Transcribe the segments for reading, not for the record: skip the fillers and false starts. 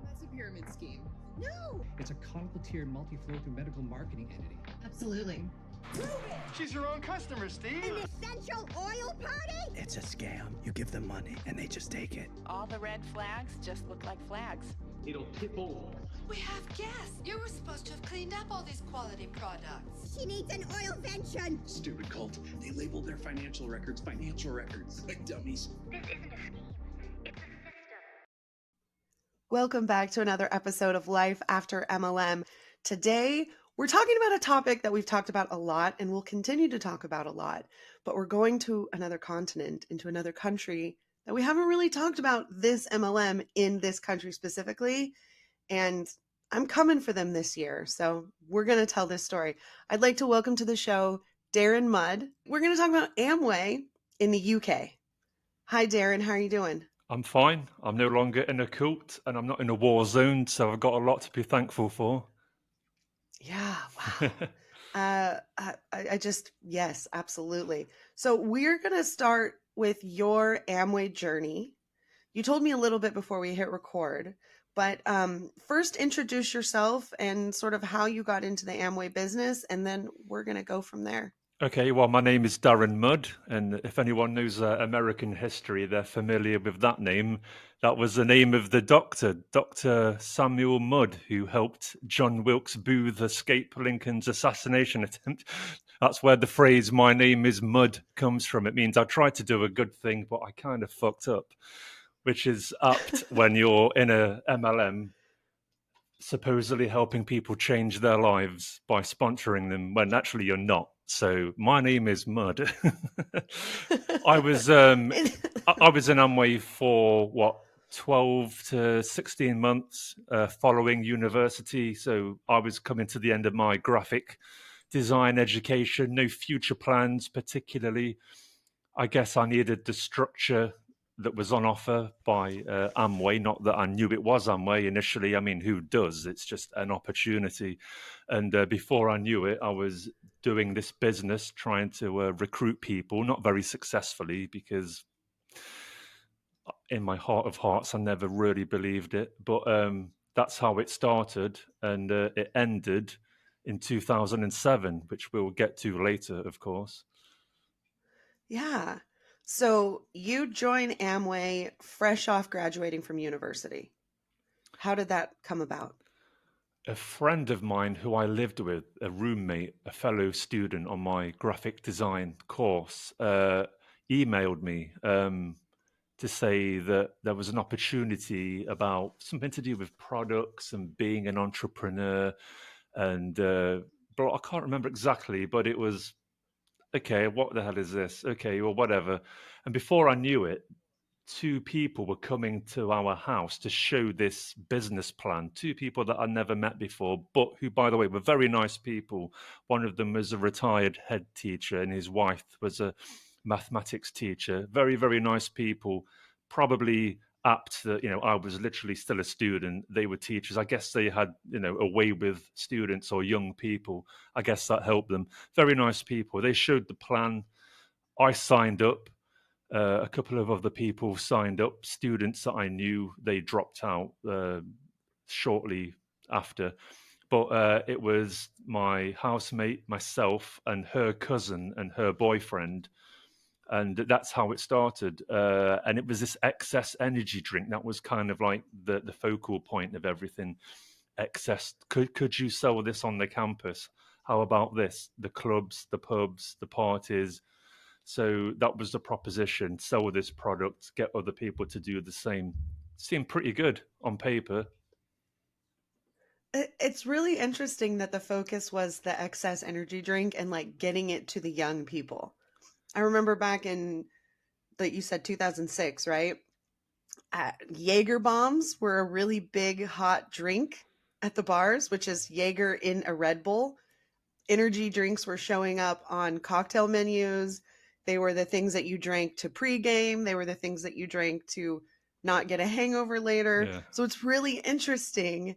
That's a pyramid scheme. No! It's a conical tier multi-flow through medical marketing entity. Absolutely. She's your own customer, Steve. An essential oil party? It's a scam. You give them money and they just take it. All the red flags just look like flags. It'll tip over. We have guests. You were supposed to have cleaned up all these quality products. She needs an oil vention. Stupid cult. They labeled their financial records like dummies. This isn't a scheme. It's a system. Welcome back to another episode of Life After MLM. Today, we're talking about a topic that we've talked about a lot and will continue to talk about a lot, but we're going to another continent, into another country that we haven't really talked about this MLM in this country specifically, and I'm coming for them this year, so we're going to tell this story. I'd like to welcome to the show Darren Mudd. We're going to talk about Amway in the UK. Hi, Darren. How are you doing? I'm fine. I'm no longer in a cult and I'm not in a war zone, so I've got a lot to be thankful for. Yeah, wow. Yes, absolutely. So we're going to start with your Amway journey. You told me a little bit before we hit record, but first introduce yourself and sort of how you got into the Amway business, and then we're going to go from there. Okay, well, my name is Darren Mudd, and if anyone knows American history, they're familiar with that name. That was the name of the doctor, Dr. Samuel Mudd, who helped John Wilkes Booth escape Lincoln's assassination attempt. That's where the phrase, my name is Mudd, comes from. It means I tried to do a good thing, but I kind of fucked up, which is apt when you're in a MLM, supposedly helping people change their lives by sponsoring them, when actually you're not. So my name is Mudd. I was in Amway for 12 to 16 months following university. So I was coming to the end of my graphic design education, no future plans particularly. I guess I needed the structure that was on offer by Amway. Not that I knew it was Amway initially. I mean, who does? It's just an opportunity. And before I knew it, I was doing this business, trying to recruit people, not very successfully, because in my heart of hearts, I never really believed it. But that's how it started. And it ended in 2007, which we'll get to later, of course. Yeah. So you joined Amway fresh off graduating from university. How did that come about? A friend of mine who I lived with, a roommate, a fellow student on my graphic design course, emailed me to say that there was an opportunity about something to do with products and being an entrepreneur. And but I can't remember exactly, but it was, okay, what the hell is this? Okay, well, whatever. And before I knew it, two people were coming to our house to show this business plan. Two people that I'd never met before, but who, by the way, were very nice people. One of them was a retired head teacher and his wife was a mathematics teacher. Very, very nice people. Probably apt that, I was literally still a student. They were teachers. I guess they had, a way with students or young people. I guess that helped them. Very nice people. They showed the plan. I signed up. A couple of other people signed up. Students that I knew, they dropped out shortly after. But it was my housemate, myself, and her cousin and her boyfriend. And that's how it started. And it was this excess energy drink. That was kind of like the focal point of everything. Excess. Could you sell this on the campus? How about this? The clubs, the pubs, the parties. So that was the proposition. Sell this product, get other people to do the same. Seemed pretty good on paper. It's really interesting that the focus was the excess energy drink and like getting it to the young people. I remember back in, you said 2006, right? Jaeger bombs were a really big hot drink at the bars, which is Jaeger in a Red Bull. Energy drinks were showing up on cocktail menus. They were the things that you drank to pregame. They were the things that you drank to not get a hangover later. Yeah. So it's really interesting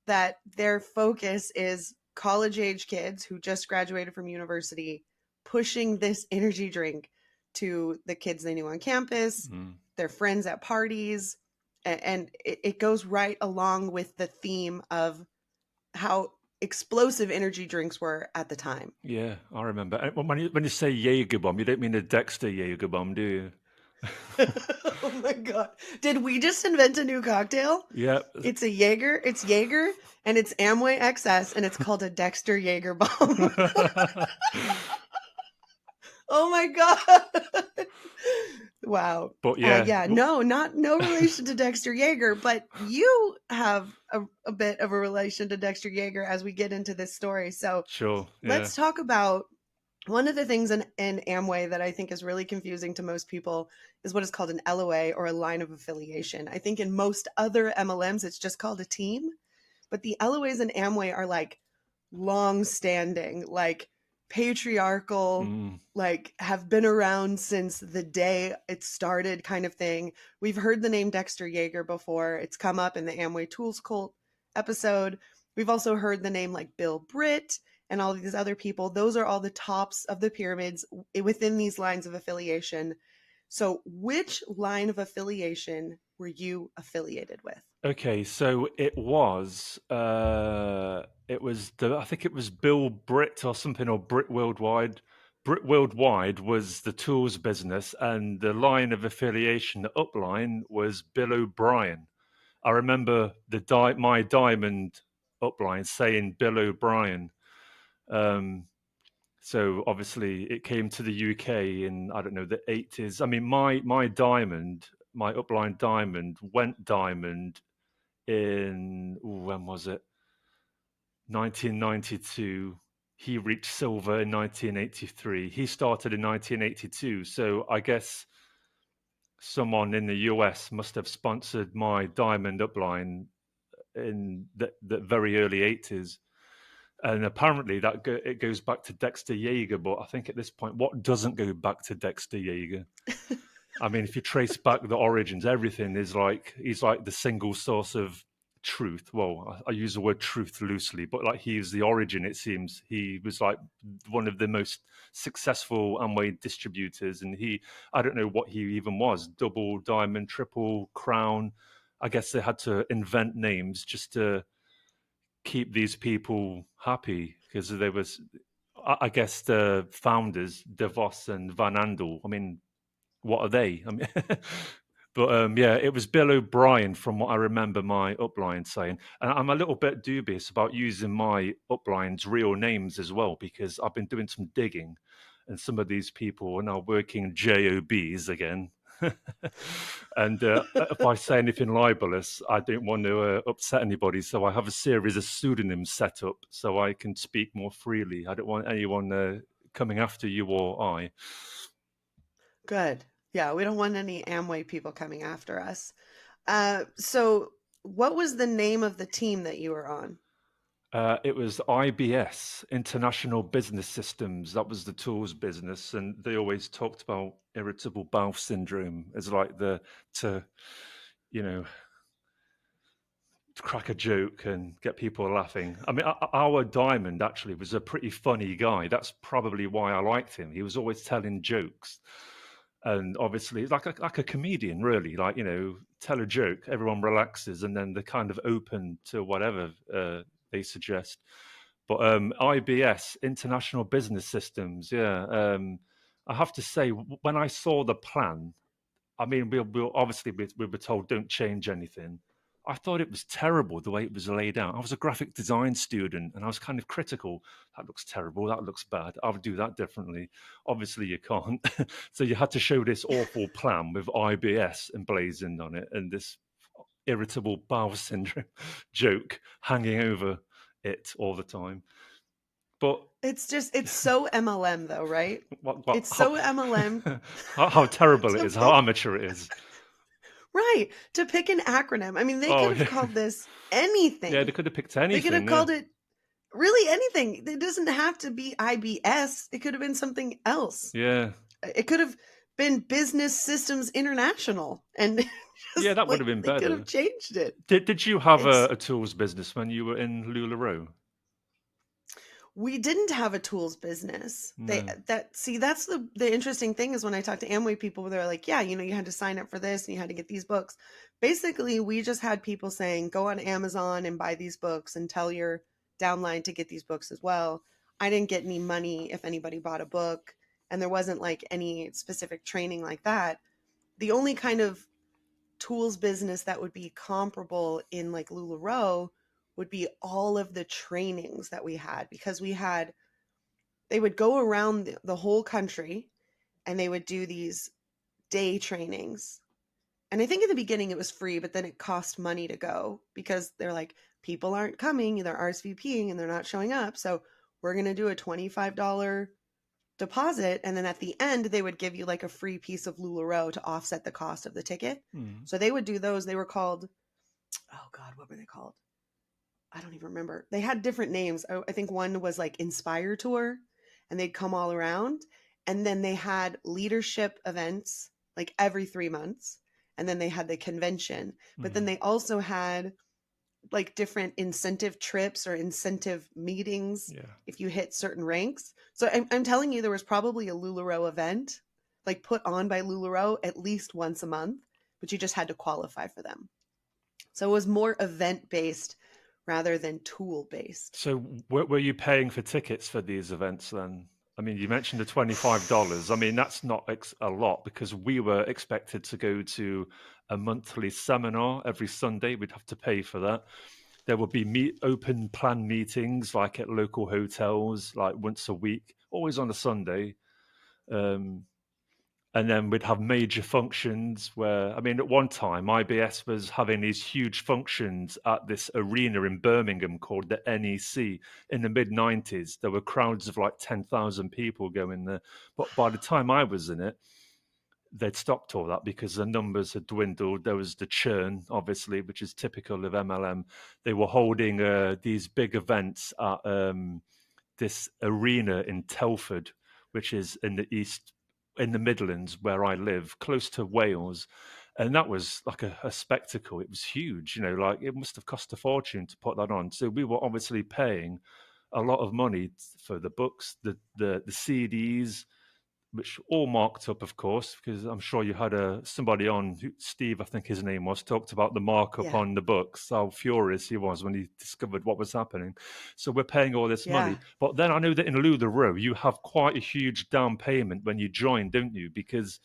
that their focus is college-age kids who just graduated from university pushing this energy drink to the kids they knew on campus, their friends at parties. And it goes right along with the theme of how explosive energy drinks were at the time. Yeah, I remember. And when you say Jaeger bomb, you don't mean a Dexter Jaeger bomb, do you? Oh my God. Did we just invent a new cocktail? Yeah. It's Jaeger, and it's Amway XS, and it's called a Dexter Jaeger bomb. Oh my God. Wow. But yeah. No relation to Dexter Jaeger, but you have a bit of a relation to Dexter Jaeger as we get into this story. So sure. Yeah. Let's talk about one of the things in Amway that I think is really confusing to most people is what is called an LOA, or a line of affiliation. I think in most other MLMs, it's just called a team, but the LOAs in Amway are like long-standing, like patriarchal, like have been around since the day it started kind of thing. We've heard the name Dexter Jaeger before. It's come up in the Amway Tools Cult episode. We've also heard the name like Bill Britt and all these other people. Those are all the tops of the pyramids within these lines of affiliation. So which line of affiliation were you affiliated with? Okay, so it was I think it was Bill Britt or something, or Britt Worldwide. Britt Worldwide was the tools business, and the line of affiliation, the upline, was Bill O'Brien. I remember my diamond upline saying Bill O'Brien. So obviously it came to the UK in, I don't know, the 80s. I mean, my upline diamond went diamond in, when was it? 1992. He reached silver in 1983. He started in 1982. So I guess someone in the US must have sponsored my diamond upline in the very early 80s. And apparently it goes back to Dexter Jaeger, but I think at this point, what doesn't go back to Dexter Jaeger? I mean, if you trace back the origins, everything is like, he's like the single source of truth. Well, I use the word truth loosely, but like he is the origin, it seems. He was like one of the most successful Amway distributors, and I don't know what he even was, double, diamond, triple, crown. I guess they had to invent names just to keep these people happy, because there was, I guess, the founders, DeVos and Van Andel. I mean, what are they? I mean, but yeah, it was Bill O'Brien from what I remember my upline saying. And I'm a little bit dubious about using my upline's real names as well, because I've been doing some digging, and some of these people are now working JOBs again. And if I say anything libelous, I don't want to upset anybody. So I have a series of pseudonyms set up so I can speak more freely. I don't want anyone coming after you or I. Good. Yeah, we don't want any Amway people coming after us. So what was the name of the team that you were on? It was IBS, International Business Systems. That was the tools business. And they always talked about irritable bowel syndrome as like to crack a joke and get people laughing. I mean, our diamond actually was a pretty funny guy. That's probably why I liked him. He was always telling jokes. And obviously, like a comedian, really, like, tell a joke, everyone relaxes, and then they're kind of open to whatever they suggest. But IBS, International Business Systems, yeah. I have to say, when I saw the plan, I mean, we were told don't change anything. I thought it was terrible the way it was laid out. I was a graphic design student, and I was kind of critical. That looks terrible. That looks bad. I would do that differently. Obviously, you can't. So you had to show this awful plan with IBS emblazoned on it, and this irritable bowel syndrome joke hanging over it all the time. But it's so MLM though, right? It's so MLM. How terrible it is, how amateur it is. Right. To pick an acronym. I mean, they could have called this anything. Yeah, they could have picked anything. They could have called it really anything. It doesn't have to be IBS. It could have been something else. Yeah. It could have been Business Systems International. And yeah, that would have been better. They could have changed it. Did you have a tools business when you were in LuLaRoe? we didn't have a tools business. No. That's the interesting thing is when I talk to Amway people, they're like, yeah, you know, you had to sign up for this and you had to get these books. Basically, we just had people saying, go on Amazon and buy these books and tell your downline to get these books as well. I didn't get any money if anybody bought a book, and there wasn't like any specific training like that. The only kind of tools business that would be comparable in like LuLaRoe would be all of the trainings that we had, because they would go around the whole country and they would do these day trainings. And I think in the beginning it was free, but then it cost money to go because they're like, people aren't coming, they're RSVPing and they're not showing up. So we're going to do a $25 deposit. And then at the end, they would give you like a free piece of LuLaRoe to offset the cost of the ticket. So they would do those. They were called, oh God, what were they called? I don't even remember. They had different names. I think one was like Inspire Tour, and they'd come all around. And then they had leadership events like every 3 months. And then they had the convention. But then they also had like different incentive trips or incentive meetings if you hit certain ranks. So I'm telling you, there was probably a LuLaRoe event like put on by LuLaRoe at least once a month, but you just had to qualify for them. So it was more event based rather than tool based. So were you paying for tickets for these events then? I mean, you mentioned the $25. I mean, that's not a lot, because we were expected to go to a monthly seminar every Sunday. We'd have to pay for that. There would be open plan meetings like at local hotels, like once a week, always on a Sunday. And then we'd have major functions where, I mean, at one time, IBS was having these huge functions at this arena in Birmingham called the NEC in the mid-90s. There were crowds of like 10,000 people going there. But by the time I was in it, they'd stopped all that because the numbers had dwindled. There was the churn, obviously, which is typical of MLM. They were holding these big events at this arena in Telford, which is in the east, in the Midlands, where I live, close to Wales. And that was like a spectacle. It was huge, you know, like it must have cost a fortune to put that on. So we were obviously paying a lot of money for the books, the CDs, which all marked up, of course, because I'm sure you had somebody on, Steve, I think his name was, talked about the markup on the books, how furious he was when he discovered what was happening. So we're paying all this money. But then I know that in LuLaRoe, you have quite a huge down payment when you join, don't you? Because,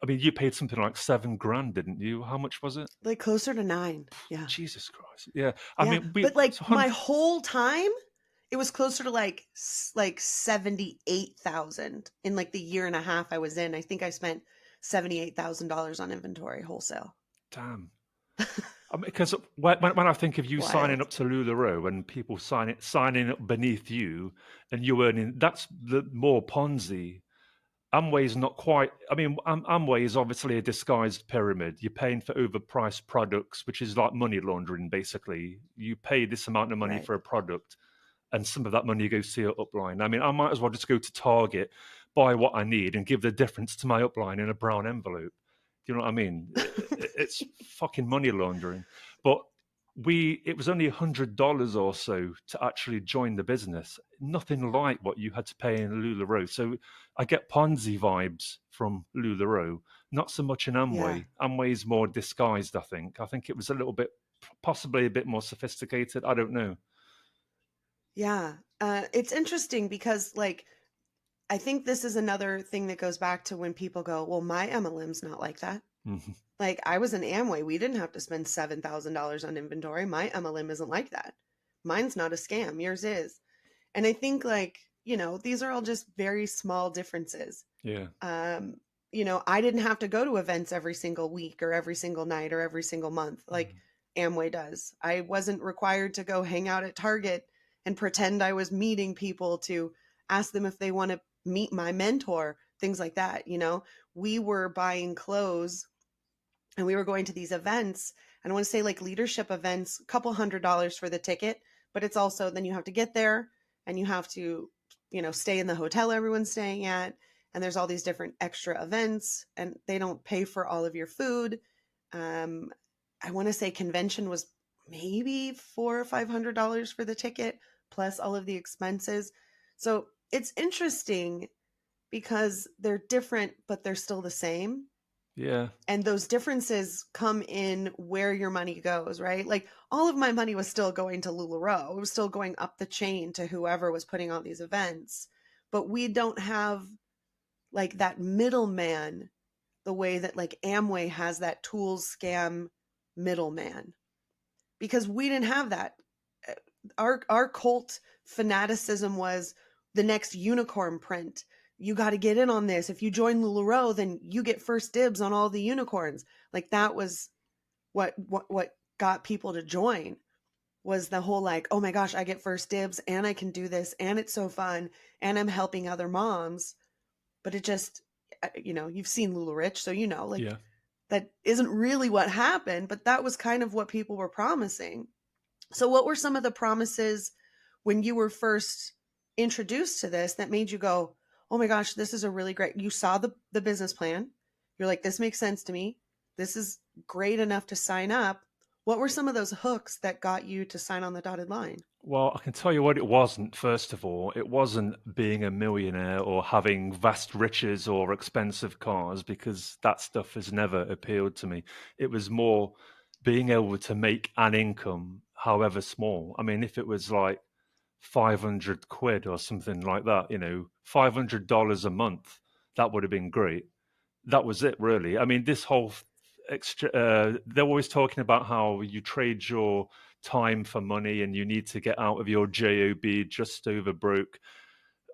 I mean, you paid something like $7,000, didn't you? How much was it? Like closer to 9. Yeah. Jesus Christ. Yeah. I mean, but like my whole time, it was closer to like 78,000 in like the year and a half I was in. I think I spent $78,000 on inventory wholesale. Damn. Because when I think of you signing up to LuLaRoe and people signing up beneath you and you earning, that's the more Ponzi. Amway is not quite. I mean, Amway is obviously a disguised pyramid. You're paying for overpriced products, which is like money laundering, basically. You pay this amount of money for a product, and some of that money goes to your upline. I mean, I might as well just go to Target, buy what I need, and give the difference to my upline in a brown envelope. Do you know what I mean? It's fucking money laundering. But it was only $100 or so to actually join the business. Nothing like what you had to pay in LuLaRoe. So I get Ponzi vibes from LuLaRoe, not so much in Amway. Yeah. Amway is more disguised, I think. I think it was a little bit, possibly a bit more sophisticated. I don't know. Yeah. It's interesting because, like, I think this is another thing that goes back to when people go, well, my MLM's not like that. Mm-hmm. Like, I was in Amway. We didn't have to spend $7,000 on inventory. My MLM isn't like that. Mine's not a scam. Yours is. And I think, like, you know, these are all just very small differences. Yeah. You know, I didn't have to go to events every single week or every single night or every single month like Amway does. I wasn't required to go hang out at Target and pretend I was meeting people to ask them if they want to meet my mentor, things like that. You know, we were buying clothes and we were going to these events. And I want to say like leadership events, a couple $100 for the ticket, but it's also, then you have to get there and you have to, you know, stay in the hotel everyone's staying at. And there's all these different extra events and they don't pay for all of your food. I want to say convention was maybe $400 or $500 for the ticket. plus all of the expenses. So it's interesting because they're different, but they're still the same. Yeah. And those differences come in where your money goes, right? Like all of my money was still going to LuLaRoe. It was still going up the chain to whoever was putting on these events. But we don't have like that middleman the way that like Amway has that tools scam middleman. Because we didn't have that. Our cult fanaticism was the next unicorn print. You got to get in on this. If you join LuLaRoe, then you get first dibs on all the unicorns. Like that was what got people to join, was the whole like, oh my gosh, I get first dibs and I can do this and it's so fun and I'm helping other moms. But it just, you've seen LuLaRich, so like Yeah. that isn't really what happened, but that was kind of what people were promising. So what were some of the promises when you were first introduced to this that made you go, oh my gosh, this is a really great, you saw the business plan. You're like, this makes sense to me. This is great enough to sign up. What were some of those hooks that got you to sign on the dotted line? Well, I can tell you what it wasn't, first of all. It wasn't being a millionaire or having vast riches or expensive cars, because that stuff has never appealed to me. It was more being able to make an income, however small. I mean, if it was like 500 quid or something like that, $500 a month, that would have been great. That was it, really. I mean, this whole extra, they're always talking about how you trade your time for money and you need to get out of your job just over broke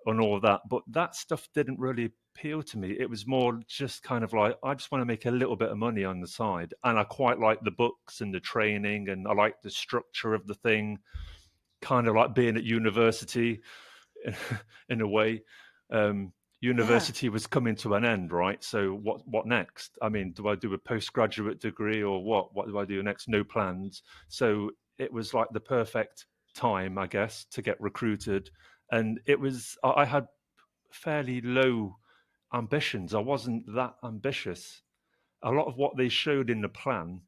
and all that. But that stuff didn't really appeal to me. It was more just kind of like, I just want to make a little bit of money on the side. And I quite like the books and the training, and I like the structure of the thing, kind of like being at university in a way. University was coming to an end, right? So what next? I mean, do I do a postgraduate degree or what? What do I do next? No plans. So it was like the perfect time, I guess, to get recruited. And I had fairly low ambitions. I wasn't that ambitious. A lot of what they showed in the plan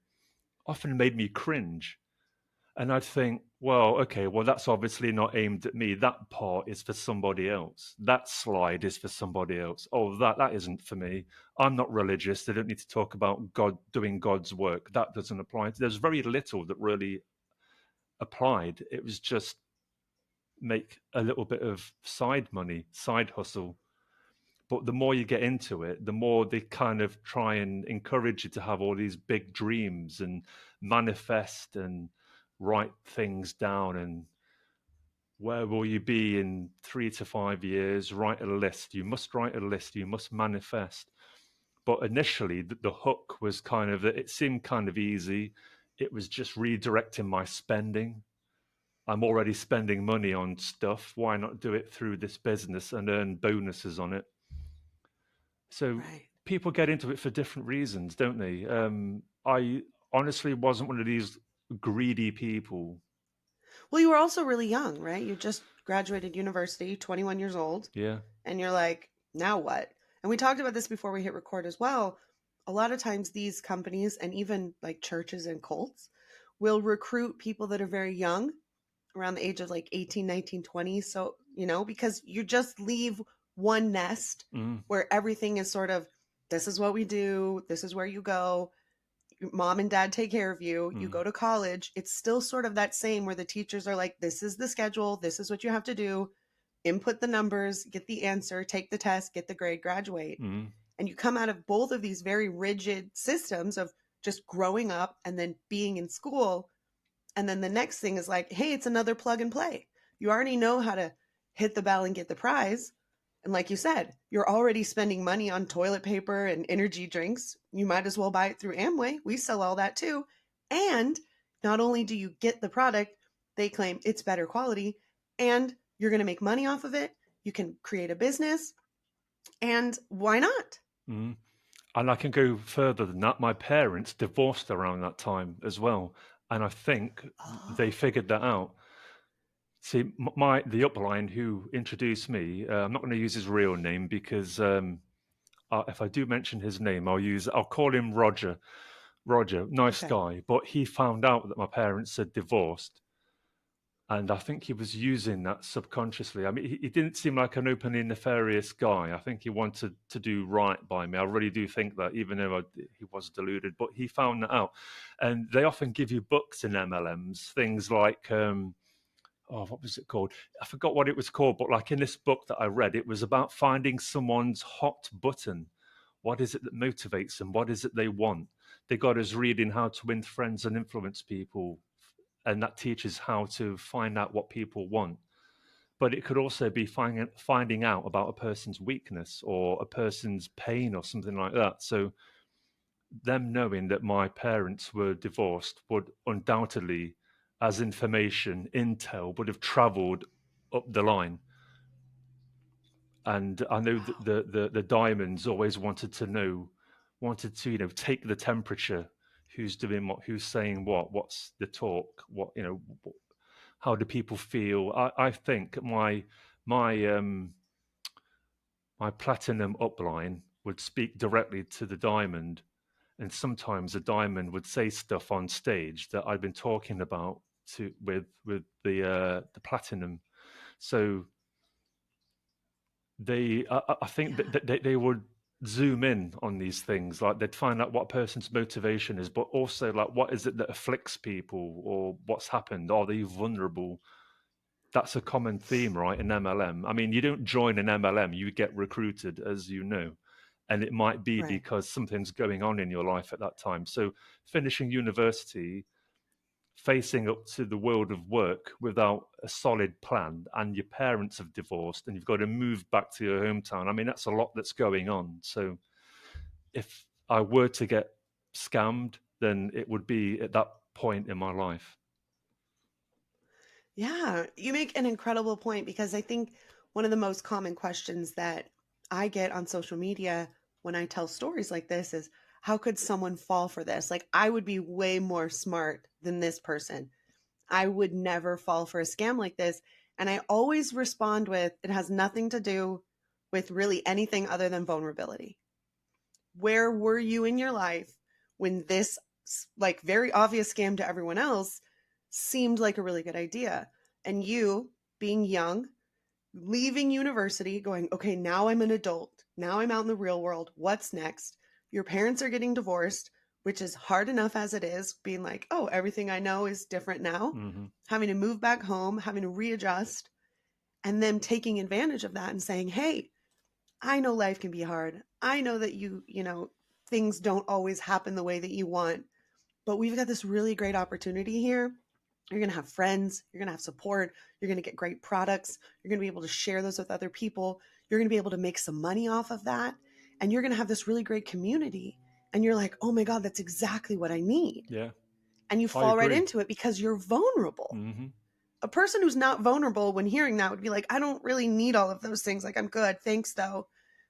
often made me cringe. And I'd think, well, okay, well, that's obviously not aimed at me. That part is for somebody else. That slide is for somebody else. Oh, that isn't for me. I'm not religious. They don't need to talk about God doing God's work. That doesn't apply. There's very little that really applied. It was just make a little bit of side money, side hustle. But the more you get into it, the more they kind of try and encourage you to have all these big dreams and manifest and write things down, and where will you be in 3 to 5 years? Write a list. You must write a list. You must manifest. But initially, the hook was kind of, it seemed kind of easy. It was just redirecting my spending. I'm already spending money on stuff. Why not do it through this business and earn bonuses on it? So people get into it for different reasons, don't they? I honestly wasn't one of these greedy people. Well, you were also really young, right? You just graduated university, 21 years old. Yeah. And you're like, now what? And we talked about this before we hit record as well. A lot of times these companies and even like churches and cults will recruit people that are very young, around the age of like 18, 19, 20. So, because you just leave one nest where everything is sort of, this is what we do. This is where you go. Mom and dad take care of you. You go to college. It's still sort of that same where the teachers are like, this is the schedule. This is what you have to do. Input the numbers, get the answer, take the test, get the grade, graduate. And you come out of both of these very rigid systems of just growing up and then being in school. And then the next thing is like, hey, it's another plug and play. You already know how to hit the bell and get the prize. And like you said, you're already spending money on toilet paper and energy drinks. You might as well buy it through Amway. We sell all that too. And not only do you get the product, they claim it's better quality, and you're going to make money off of it. You can create a business. And why not? And I can go further than that. My parents divorced around that time as well. And I think they figured that out. See, the upline who introduced me, I'm not going to use his real name because if I do mention his name, I'll call him Roger. Roger, nice guy. But he found out that my parents had divorced. And I think he was using that subconsciously. I mean, he didn't seem like an openly nefarious guy. I think he wanted to do right by me. I really do think that, even though he was deluded. But he found that out. And they often give you books in MLMs, things like, what was it called? I forgot what it was called. But like in this book that I read, it was about finding someone's hot button. What is it that motivates them? What is it they want? They got us reading How to Win Friends and Influence People, and that teaches how to find out what people want. But it could also be finding out about a person's weakness or a person's pain or something like that. So them knowing that my parents were divorced would undoubtedly, as information, intel, would have traveled up the line. And I know that the diamonds always wanted to take the temperature. Who's doing what? Who's saying what? What's the talk? What, how do people feel? I think my platinum upline would speak directly to the diamond, and sometimes the diamond would say stuff on stage that I'd been talking about with the platinum. So I think that they would zoom in on these things. Like they'd find out what a person's motivation is, but also like what is it that afflicts people, or what's happened? Are they vulnerable? That's a common theme, right, in MLM. I mean, you don't join an MLM, you get recruited, as you know, and it might be Right. because something's going on in your life at that time. So finishing university, facing up to the world of work without a solid plan, and your parents have divorced and you've got to move back to your hometown. I mean, that's a lot that's going on. So if I were to get scammed, then it would be at that point in my life. Yeah, you make an incredible point, because I think one of the most common questions that I get on social media when I tell stories like this is, how could someone fall for this? Like, I would be way more smart than this person. I would never fall for a scam like this. And I always respond with, it has nothing to do with really anything other than vulnerability. Where were you in your life when this, like, very obvious scam to everyone else seemed like a really good idea? And you, being young, leaving university, going, okay, now I'm an adult. Now I'm out in the real world. What's next? Your parents are getting divorced, which is hard enough as it is, being like, oh, everything I know is different now. Mm-hmm. Having to move back home, having to readjust, and then taking advantage of that and saying, hey, I know life can be hard. I know that things don't always happen the way that you want, but we've got this really great opportunity here. You're going to have friends. You're going to have support. You're going to get great products. You're going to be able to share those with other people. You're going to be able to make some money off of that. And you're going to have this really great community. And you're like, oh my God, that's exactly what I need. Yeah. And you fall right into it because you're vulnerable. Mm-hmm. A person who's not vulnerable when hearing that would be like, I don't really need all of those things. Like, I'm good. Thanks, though.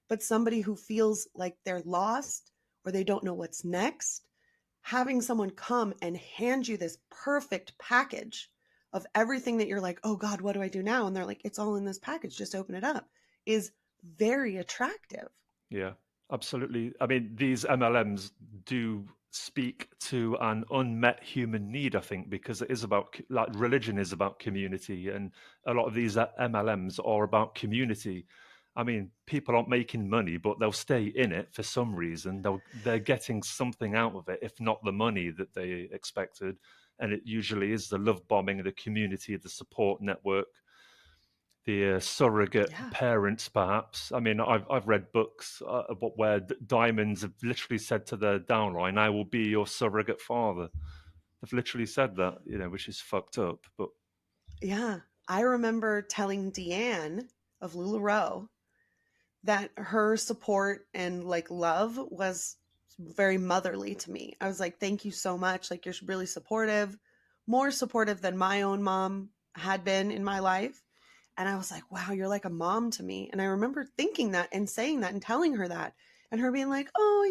But somebody who feels like they're lost or they don't know what's next, having someone come and hand you this perfect package of everything that you're like, oh God, what do I do now? And they're like, it's all in this package. Just open it up, is very attractive. Yeah, absolutely. I mean, these MLMs do speak to an unmet human need, I think, because it is about, like, religion is about community, and a lot of these MLMs are about community. I mean, people aren't making money, but they'll stay in it for some reason. They're getting something out of it, if not the money that they expected. And it usually is the love bombing, the community, the support network, the surrogate parents, perhaps. I mean, I've read books where diamonds have literally said to their downline, I will be your surrogate father. They've literally said that, which is fucked up. But yeah, I remember telling Deanne of LuLaRoe that her support and like love was very motherly to me. I was like, thank you so much. Like, you're really supportive, more supportive than my own mom had been in my life. And I was like, wow, you're like a mom to me. And I remember thinking that and saying that and telling her that, and her being like, oh,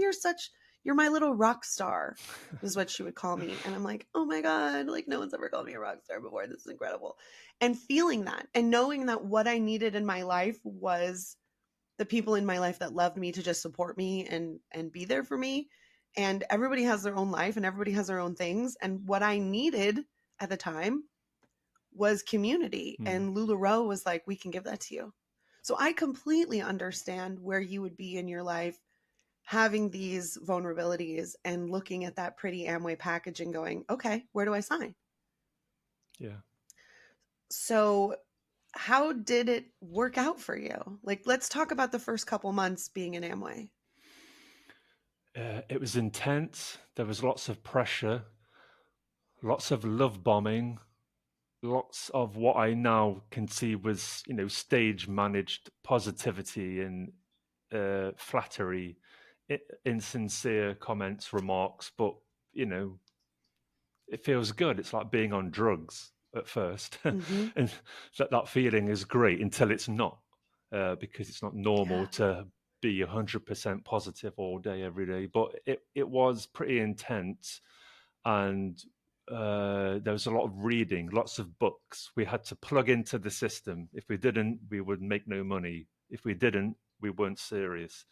you're my little rock star, is what she would call me. And I'm like, oh my God, like, no one's ever called me a rock star before. This is incredible. And feeling that and knowing that what I needed in my life was the people in my life that loved me to just support me and be there for me. And everybody has their own life and everybody has their own things. And what I needed at the time was community. And LuLaRoe was like, we can give that to you. So I completely understand where you would be in your life having these vulnerabilities and looking at that pretty Amway package and going, okay, where do I sign? Yeah. So how did it work out for you? Like, let's talk about the first couple months being in Amway. It was intense. There was lots of pressure, lots of love bombing, lots of what I now can see was, stage managed positivity and flattery, insincere comments, remarks. But, it feels good. It's like being on drugs at first. Mm-hmm. And that feeling is great until it's not, because it's not normal to be 100% positive all day, every day. But it was pretty intense. And there was a lot of reading, lots of books. We had to plug into the system. If we didn't, we would make no money. If we didn't, we weren't serious.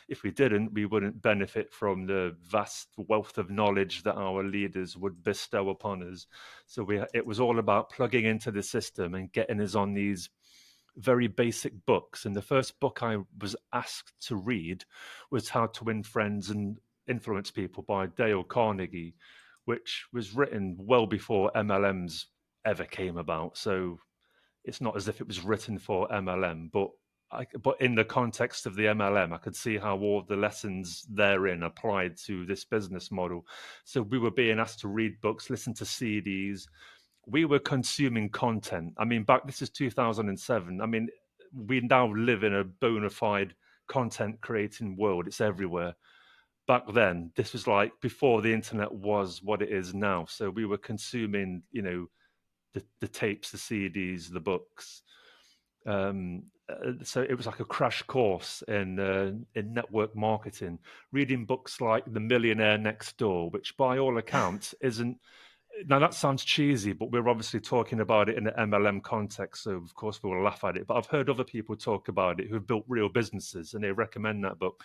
If we didn't, we wouldn't benefit from the vast wealth of knowledge that our leaders would bestow upon us. So it was all about plugging into the system and getting us on these very basic books. And the first book I was asked to read was How to Win Friends and Influence People by Dale Carnegie, which was written well before MLMs ever came about. So it's not as if it was written for MLM, but in the context of the MLM, I could see how all the lessons therein applied to this business model. So we were being asked to read books, listen to CDs. We were consuming content. I mean, this is 2007. I mean, we now live in a bona fide content creating world. It's everywhere. Back then, this was like before the internet was what it is now. So we were consuming, the tapes, the CDs, the books. So it was like a crash course in network marketing, reading books like The Millionaire Next Door, which by all accounts isn't. Now that sounds cheesy, but we're obviously talking about it in an MLM context, so of course we will laugh at it. But I've heard other people talk about it who've built real businesses, and they recommend that book.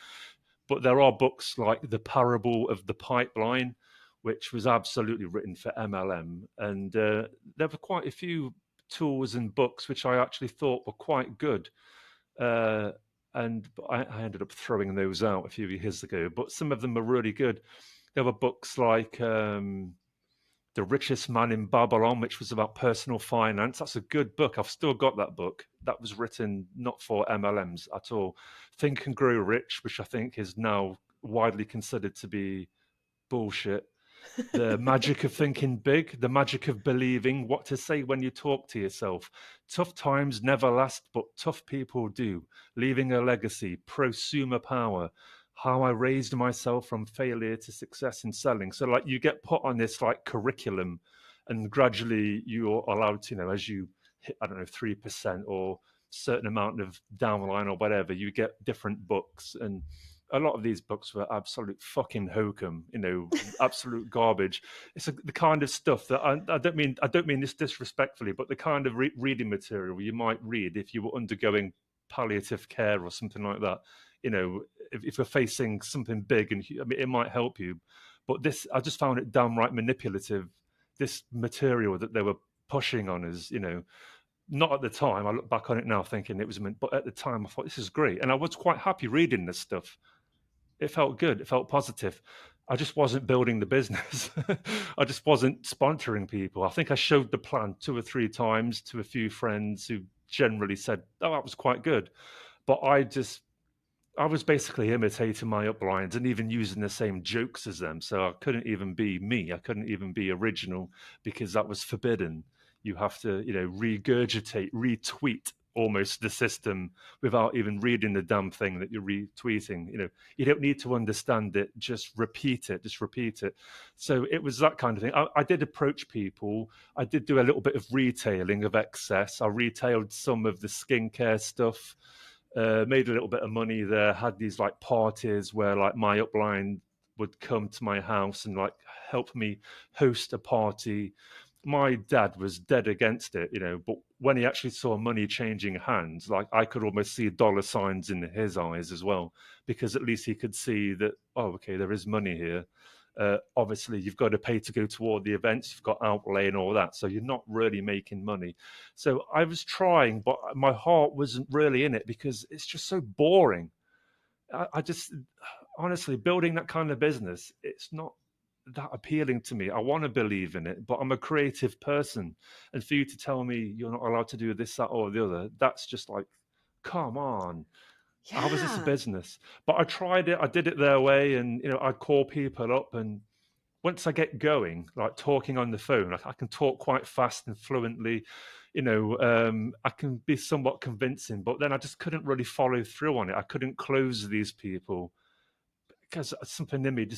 But there are books like The Parable of the Pipeline, which was absolutely written for MLM. And there were quite a few tools and books which I actually thought were quite good. And I ended up throwing those out a few years ago. But some of them were really good. There were books like The Richest Man in Babylon, which was about personal finance. That's a good book. I've still got that book. That was written not for MLMs at all. Think and Grow Rich, which I think is now widely considered to be bullshit. The Magic of Thinking Big, The Magic of Believing, What to Say When You Talk to Yourself. Tough times never last, but tough people do. Leaving a Legacy, Prosumer Power. How I raised myself from failure to success in selling. So like you get put on this like curriculum, and gradually you're allowed to, as you hit, 3% or certain amount of downline or whatever, you get different books. And a lot of these books were absolute fucking hokum, absolute garbage. It's the kind of stuff that I don't mean this disrespectfully, but the kind of reading material you might read if you were undergoing palliative care or something like that. If you're facing something big, and it might help you. But this, I just found it downright manipulative. This material that they were pushing on us, not at the time. I look back on it now thinking it was meant, but at the time I thought this is great, and I was quite happy reading this stuff. It felt good. It felt positive. I just wasn't building the business. I just wasn't sponsoring people. I think I showed the plan 2 or 3 times to a few friends who generally said, "Oh, that was quite good," but I was basically imitating my uplines and even using the same jokes as them. So I couldn't even be me. I couldn't even be original because that was forbidden. You have to, regurgitate, retweet almost the system without even reading the damn thing that you're retweeting. You don't need to understand it. Just repeat it. So it was that kind of thing. I did approach people. I did do a little bit of retailing of excess. I retailed some of the skincare stuff. Made a little bit of money there, had these like parties where like my upline would come to my house and like help me host a party. My dad was dead against it, but when he actually saw money changing hands, like I could almost see dollar signs in his eyes as well, because at least he could see that, oh, okay, there is money here. Obviously, you've got to pay to go to all the events. You've got outlay and all that. So you're not really making money. So I was trying, but my heart wasn't really in it because it's just so boring. I just, honestly, building that kind of business, it's not that appealing to me. I want to believe in it, but I'm a creative person. And for you to tell me you're not allowed to do this, that, or the other, that's just like, come on. Yeah. How is this a business? But I tried it. I did it their way. And, I'd call people up. And once I get going, like talking on the phone, I can talk quite fast and fluently. I can be somewhat convincing, but then I just couldn't really follow through on it. I couldn't close these people because something in me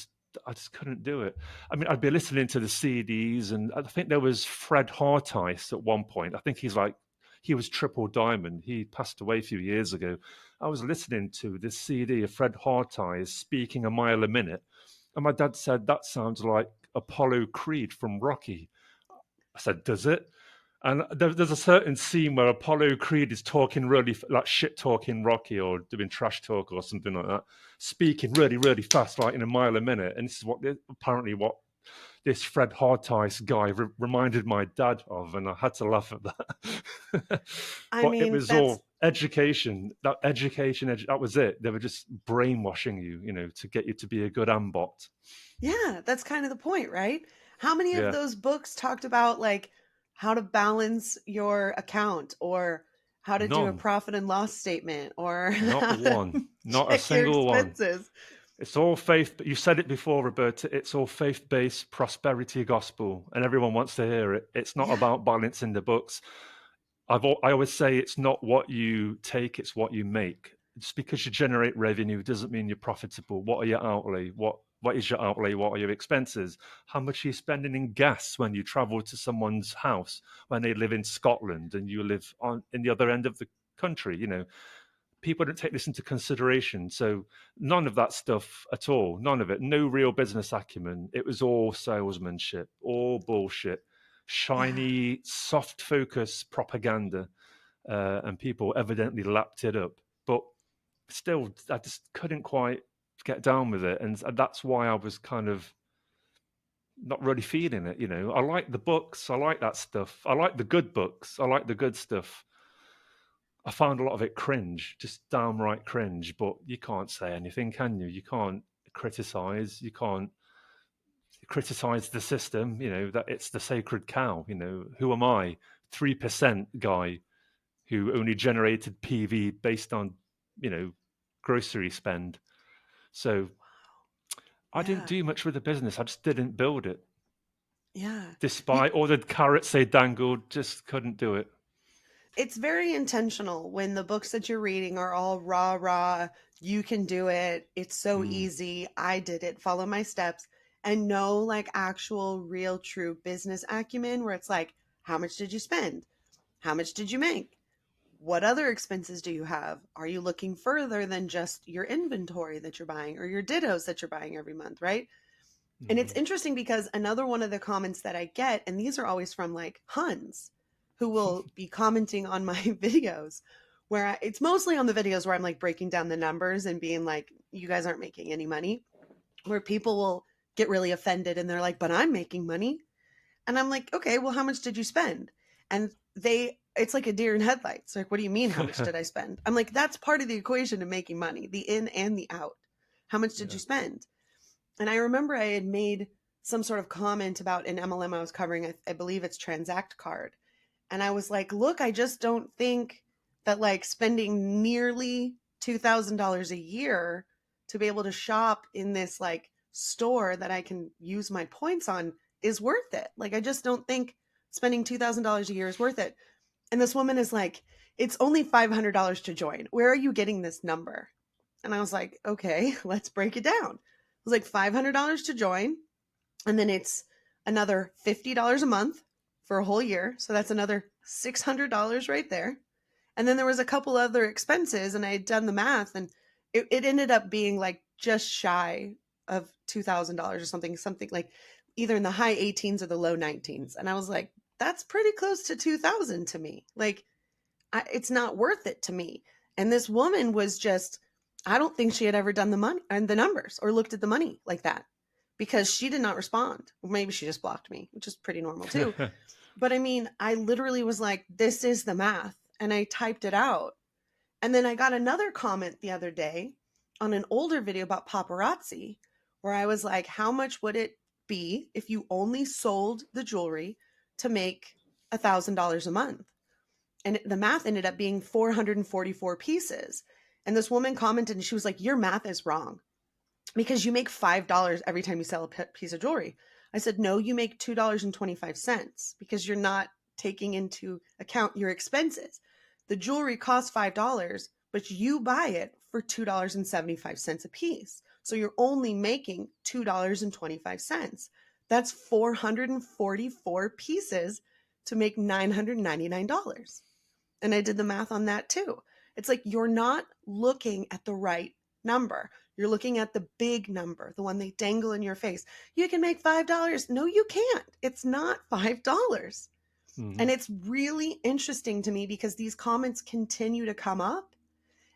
I just couldn't do it. I mean, I'd be listening to the CDs, and I think there was Fred Hartice at one point. I think he was triple diamond. He passed away a few years ago. I was listening to this CD of Fred Hartice speaking a mile a minute, and my dad said, "That sounds like Apollo Creed from Rocky." I said, "Does it?" And there's a certain scene where Apollo Creed is talking really like shit talking Rocky or doing trash talk or something like that, speaking really, really fast, like in a mile a minute. And this is what this Fred Hartice guy reminded my dad of, and I had to laugh at that. It was all education. That was it. They were just brainwashing you, to get you to be a good Ambot. Yeah, that's kind of the point, right? How many of those books talked about like how to balance your account or how to do a profit and loss statement or not one, not a single one. It's all faith. You said it before, Roberta. It's all faith-based prosperity gospel, and everyone wants to hear it. It's not about balancing the books. I always say it's not what you take, it's what you make. Just because you generate revenue doesn't mean you're profitable. What are your outlay? What is your outlay? What are your expenses? How much are you spending in gas when you travel to someone's house when they live in Scotland and you live in the other end of the country? People don't take this into consideration. So none of that stuff at all. None of it. No real business acumen. It was all salesmanship, all bullshit, shiny, soft focus propaganda. And people evidently lapped it up. But still, I just couldn't quite get down with it, and that's why I was kind of not really feeling it. I like the books, I like that stuff, I like the good books, I like the good stuff. I found a lot of it cringe, just downright cringe. But you can't say anything, can you? You can't criticize. You can't criticize the system. That it's the sacred cow. Who am I, 3% guy who only generated PV based on grocery spend? So I didn't do much with the business. I just didn't build it. Yeah. Despite all the carrots they dangled, just couldn't do it. It's very intentional when the books that you're reading are all rah, you can do it. It's so easy. I did it. Follow my steps. And no like actual real true business acumen where it's like, how much did you spend? How much did you make? What other expenses do you have? Are you looking further than just your inventory that you're buying or your dittos that you're buying every month, right? Mm-hmm. And it's interesting because another one of the comments that I get, and these are always from like Huns who will be commenting on my videos where it's mostly on the videos where I'm like breaking down the numbers and being like, you guys aren't making any money, where people will get really offended and they're like, but I'm making money. And I'm like, okay, well, how much did you spend? And it's like a deer in headlights. Like, what do you mean? How much did I spend? I'm like, that's part of the equation to making money, the in and the out. How much did you spend? And I remember I had made some sort of comment about an MLM I was covering. I believe it's Transact Card. And I was like, look, I just don't think that like spending nearly $2,000 a year to be able to shop in this like store that I can use my points on is worth it. Like, I just don't think spending $2,000 a year is worth it. And this woman is like, it's only $500 to join. Where are you getting this number? And I was like, okay, let's break it down. It was like $500 to join. And then it's another $50 a month for a whole year. So that's another $600 right there. And then there was a couple other expenses and I had done the math and it ended up being like just shy of $2,000 or something like either in the high 18s or the low 19s. And I was like, that's pretty close to 2,000 to me. Like, it's not worth it to me. And this woman was just, I don't think she had ever done the money and the numbers or looked at the money like that. because she did not respond. Maybe she just blocked me, which is pretty normal too. But I mean, I literally was like, this is the math. And I typed it out. And then I got another comment the other day on an older video about paparazzi, where I was like, how much would it be if you only sold the jewelry to make $1,000 a month? And the math ended up being 444 pieces. And this woman commented and she was like, your math is wrong because you make $5 every time you sell a piece of jewelry. I said, no, you make $2.25 because you're not taking into account your expenses. The jewelry costs $5, but you buy it for $2.75 a piece. So you're only making $2.25. That's 444 pieces to make $999. And I did the math on that too. It's like, you're not looking at the right number. You're looking at the big number, the one they dangle in your face. You can make $5. No, you can't. It's not $5. Mm-hmm. And it's really interesting to me because these comments continue to come up.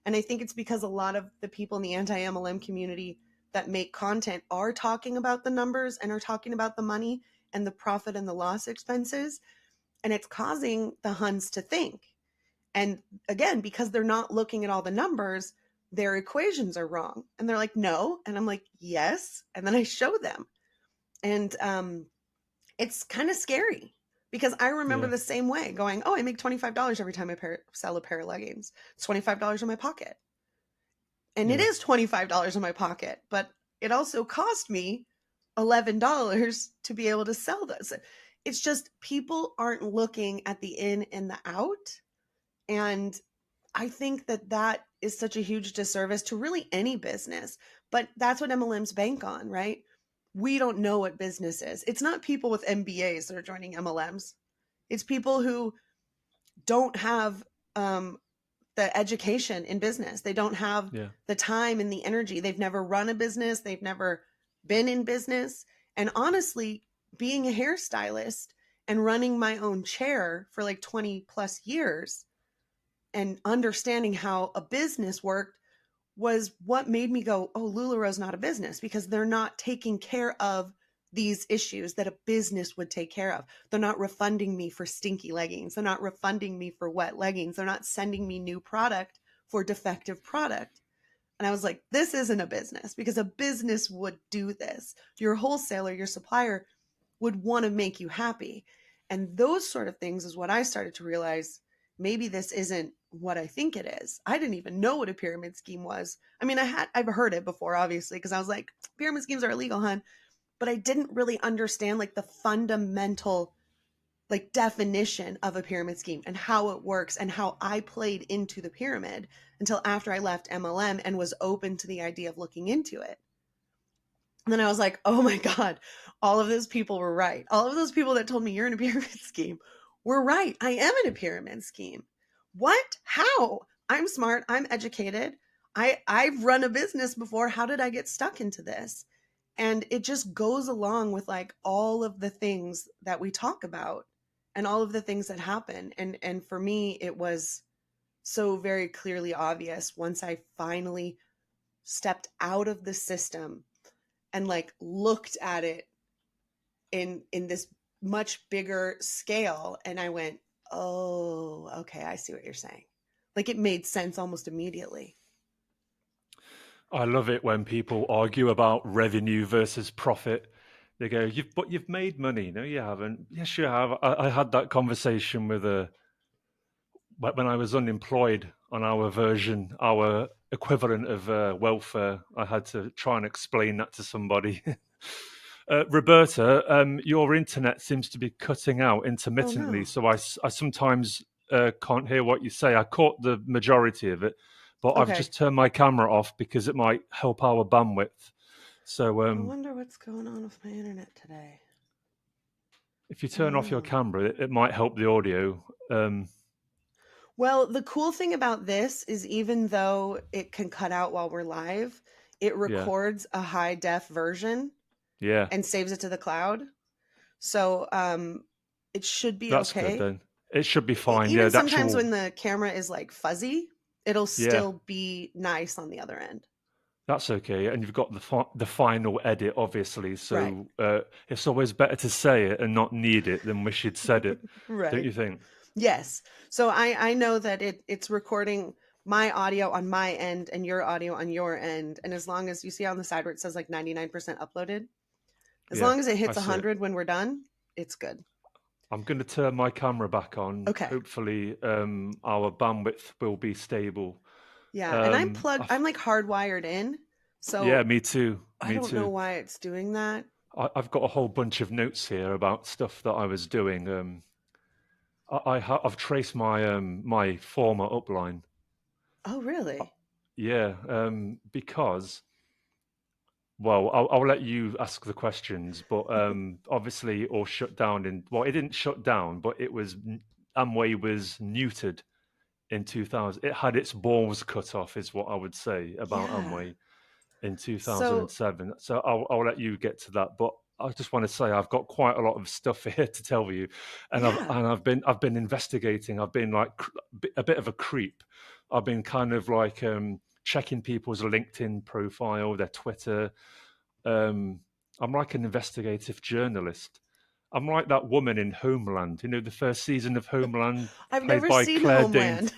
And I think it's because a lot of the people in the anti-MLM community that make content are talking about the numbers and are talking about the money and the profit and the loss expenses. And it's causing the Huns to think. And again, because they're not looking at all the numbers, their equations are wrong. And they're like, no. And I'm like, yes. And then I show them. And it's kind of scary because I remember the same way going, oh, I make $25 every time I sell a pair of leggings. It's $25 in my pocket. And it is $25 in my pocket, but it also cost me $11 to be able to sell those. It's just people aren't looking at the in and the out. And I think that that is such a huge disservice to really any business. But that's what MLMs bank on, right? We don't know what business is. It's not people with MBAs that are joining MLMs. It's people who don't have the education in business. They don't have the time and the energy. They've never run a business. They've never been in business. And honestly, being a hairstylist and running my own chair for like 20 plus years and understanding how a business worked was what made me go, oh, LuLaRoe's not a business, because they're not taking care of these issues that a business would take care of. They're not refunding me for stinky leggings. They're not refunding me for wet leggings. They're not sending me new product for defective product. And I was like, this isn't a business, because a business would do this. Your wholesaler, your supplier would want to make you happy. And those sort of things is what I started to realize. Maybe this isn't what I think it is. I didn't even know what a pyramid scheme was. I mean, I've heard it before, obviously, because I was like, pyramid schemes are illegal, hun. But I didn't really understand like the fundamental like definition of a pyramid scheme and how it works and how I played into the pyramid until after I left MLM and was open to the idea of looking into it. And then I was like, oh my God, all of those people were right. All of those people that told me you're in a pyramid scheme were right. I am in a pyramid scheme. What? How? I'm smart. I'm educated. I've run a business before. How did I get stuck into this? And it just goes along with like all of the things that we talk about and all of the things that happen. And for me, it was so very clearly obvious once I finally stepped out of the system and like looked at it in this much bigger scale. And I went, oh, okay, I see what you're saying. Like it made sense almost immediately. I love it when people argue about revenue versus profit. They go, you've made money. No, you haven't. Yes, you have. I had that conversation with when I was unemployed on our equivalent of welfare. I had to try and explain that to somebody. Roberta, your internet seems to be cutting out intermittently. Oh, no. So I sometimes can't hear what you say. I caught the majority of it. But okay. I've just turned my camera off because it might help our bandwidth. So I wonder what's going on with my internet today. If you turn off your camera, it might help the audio. Well, the cool thing about this is even though it can cut out while we're live, it records a high def version and saves it to the cloud. So it should be That's okay. Good, then. It should be fine. Even sometimes when the camera is like fuzzy, it'll still be nice on the other end. That's okay. And you've got the final edit, obviously. So Right. it's always better to say it and not need it than wish you'd said it. Right. Don't you think? Yes. So I know that it's recording my audio on my end and your audio on your end. And as long as you see on the side where it says like 99% uploaded, as long as it hits 100 when we're done, it's good. I'm going to turn my camera back on. Okay. Hopefully our bandwidth will be stable. Yeah. And I'm plugged, I'm like hardwired in. So yeah, me too. I don't know why it's doing that. I've got a whole bunch of notes here about stuff that I was doing. I've traced my my former upline. Oh, really? Yeah, because, well, I'll let you ask the questions, but obviously it all shut down well, it didn't shut down, but Amway was neutered in 2000. It had its balls cut off, is what I would say about Amway in 2007. So I'll let you get to that, but I just want to say I've got quite a lot of stuff here to tell you, and I've been investigating. I've been like a bit of a creep. I've been kind of like checking people's LinkedIn profile, their Twitter. I'm like an investigative journalist. I'm like that woman in Homeland. You know, the first season of Homeland, I've played never by seen Claire Homeland.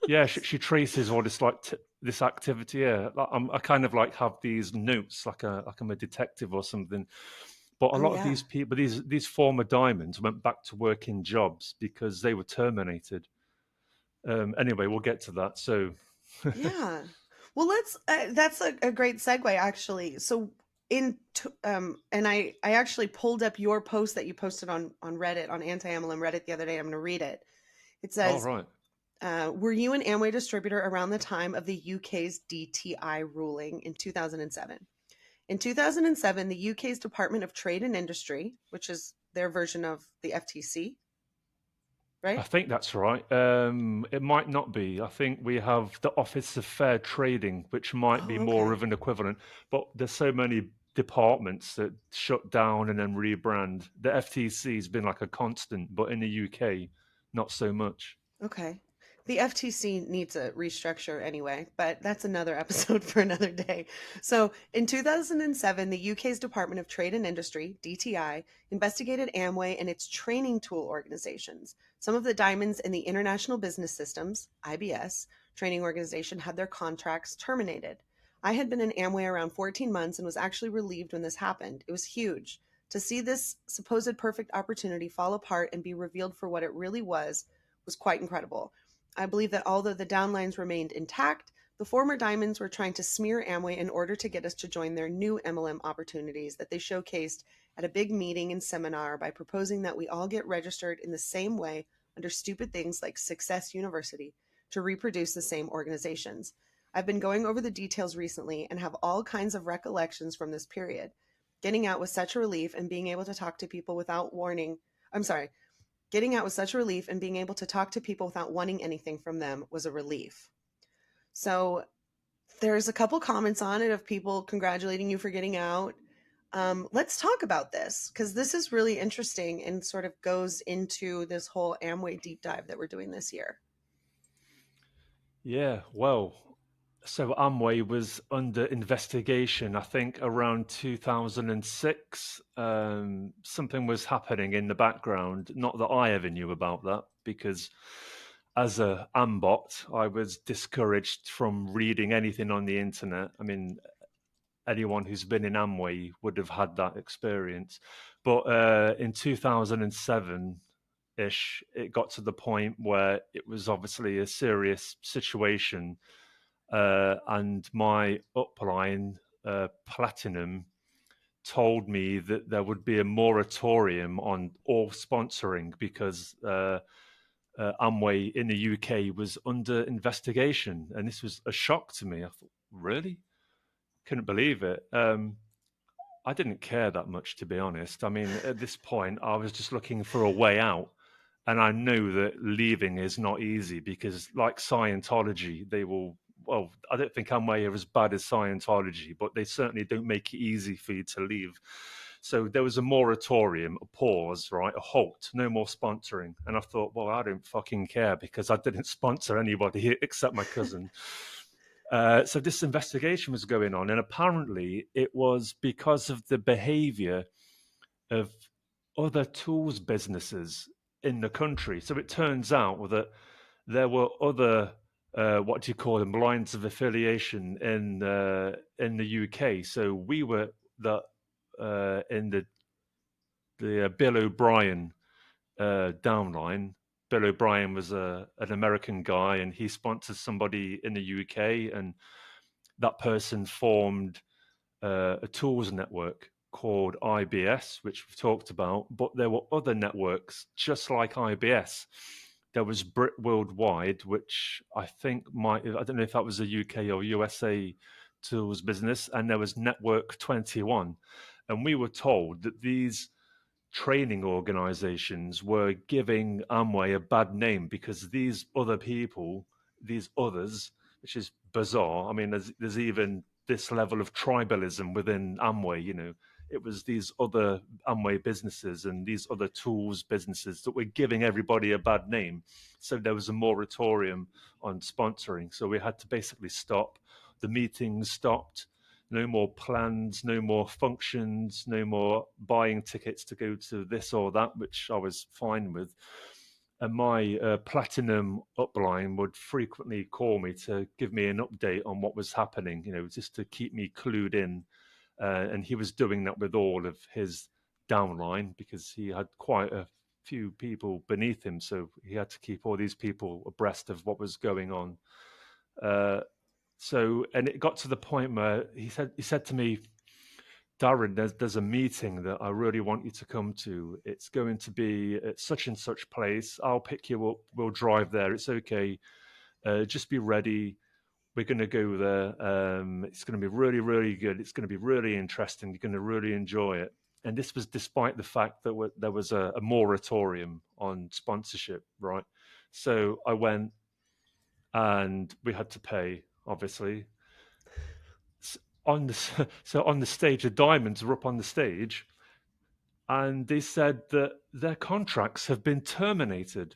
yeah, she traces all this like this activity. Yeah, I kind of like have these notes, like I'm a detective or something. But a lot of these people, these former diamonds, went back to work in jobs because they were terminated. Anyway, we'll get to that. So yeah, well, that's a great segue actually. So and I actually pulled up your post that you posted on Reddit, on anti-MLM Reddit the other day. I'm going to read it. It says, all right. Were you an Amway distributor around the time of the UK's DTI ruling in 2007? In 2007, the UK's Department of Trade and Industry, which is their version of the FTC, right? I think that's right. It might not be. I think we have the Office of Fair Trading, which might be more of an equivalent. But there's so many departments that shut down and then rebrand. The FTC has been like a constant, but in the UK, not so much. Okay. The FTC needs a restructure anyway, but that's another episode for another day. So in 2007, the UK's Department of Trade and Industry, DTI, investigated Amway and its training tool organizations. Some of the diamonds in the International Business Systems, IBS, training organization had their contracts terminated. I had been in Amway around 14 months and was actually relieved when this happened. It was huge. To see this supposed perfect opportunity fall apart and be revealed for what it really was quite incredible. I believe that although the downlines remained intact, the former diamonds were trying to smear Amway in order to get us to join their new MLM opportunities that they showcased at a big meeting and seminar by proposing that we all get registered in the same way under stupid things like Success University to reproduce the same organizations. I've been going over the details recently and have all kinds of recollections from this period. Getting out was such a relief and being able to talk to people without Getting out was such a relief, and being able to talk to people without wanting anything from them was a relief. So there's a couple comments on it of people congratulating you for getting out. Let's talk about this, because this is really interesting and sort of goes into this whole Amway deep dive that we're doing this year. Yeah, well, so Amway was under investigation, I think, around 2006. Something was happening in the background. Not that I ever knew about that, because as a Ambot, I was discouraged from reading anything on the internet. I mean, anyone who's been in Amway would have had that experience. But in 2007-ish, it got to the point where it was obviously a serious situation. And my upline, Platinum, told me that there would be a moratorium on all sponsoring because Amway in the UK was under investigation. And this was a shock to me. I thought, really? Couldn't believe it. I didn't care that much, to be honest. I mean, at this point, I was just looking for a way out. And I knew that leaving is not easy because, like Scientology, they will... Well, I don't think Amway are as bad as Scientology, but they certainly don't make it easy for you to leave. So there was a moratorium, a pause, right? A halt, no more sponsoring. And I thought, well, I don't fucking care because I didn't sponsor anybody except my cousin. So this investigation was going on, and apparently it was because of the behavior of other tools businesses in the country. So it turns out that there were other, what do you call them, lines of affiliation in the UK. So we were in the Bill O'Brien downline. Bill O'Brien was an American guy, and he sponsored somebody in the UK, and that person formed a tools network called IBS, which we've talked about. But there were other networks just like IBS. There was Brit Worldwide, which I think I don't know if that was a UK or USA tools business, and there was Network 21. And we were told that these training organizations were giving Amway a bad name because these other people, these others, which is bizarre. I mean, there's even this level of tribalism within Amway, you know. It was these other Amway businesses and these other tools businesses that were giving everybody a bad name. So there was a moratorium on sponsoring. So we had to basically stop. The meetings stopped. No more plans, no more functions, no more buying tickets to go to this or that, which I was fine with. And my platinum upline would frequently call me to give me an update on what was happening, you know, just to keep me clued in. And he was doing that with all of his downline because he had quite a few people beneath him. So he had to keep all these people abreast of what was going on. And it got to the point where he said to me, Darren, there's a meeting that I really want you to come to. It's going to be at such and such place. I'll pick you up. We'll drive there. It's okay. Just be ready. We're going to go there. It's going to be really, really good. It's going to be really interesting. You're going to really enjoy it. And this was despite the fact that there was a moratorium on sponsorship, right? So I went and we had to pay, obviously. So on the stage, the Diamonds were up on the stage and they said that their contracts have been terminated.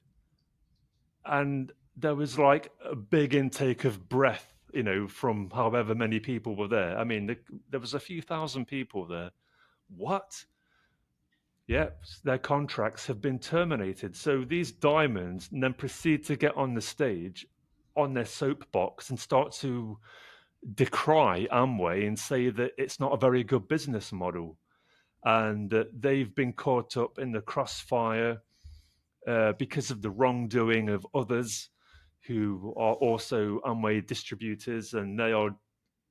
And there was like a big intake of breath, you know, from however many people were there. I mean, there was a few thousand people there. What? Yep, their contracts have been terminated. So these Diamonds then proceed to get on the stage on their soapbox and start to decry Amway and say that it's not a very good business model and that they've been caught up in the crossfire because of the wrongdoing of others who are also Amway distributors, and they are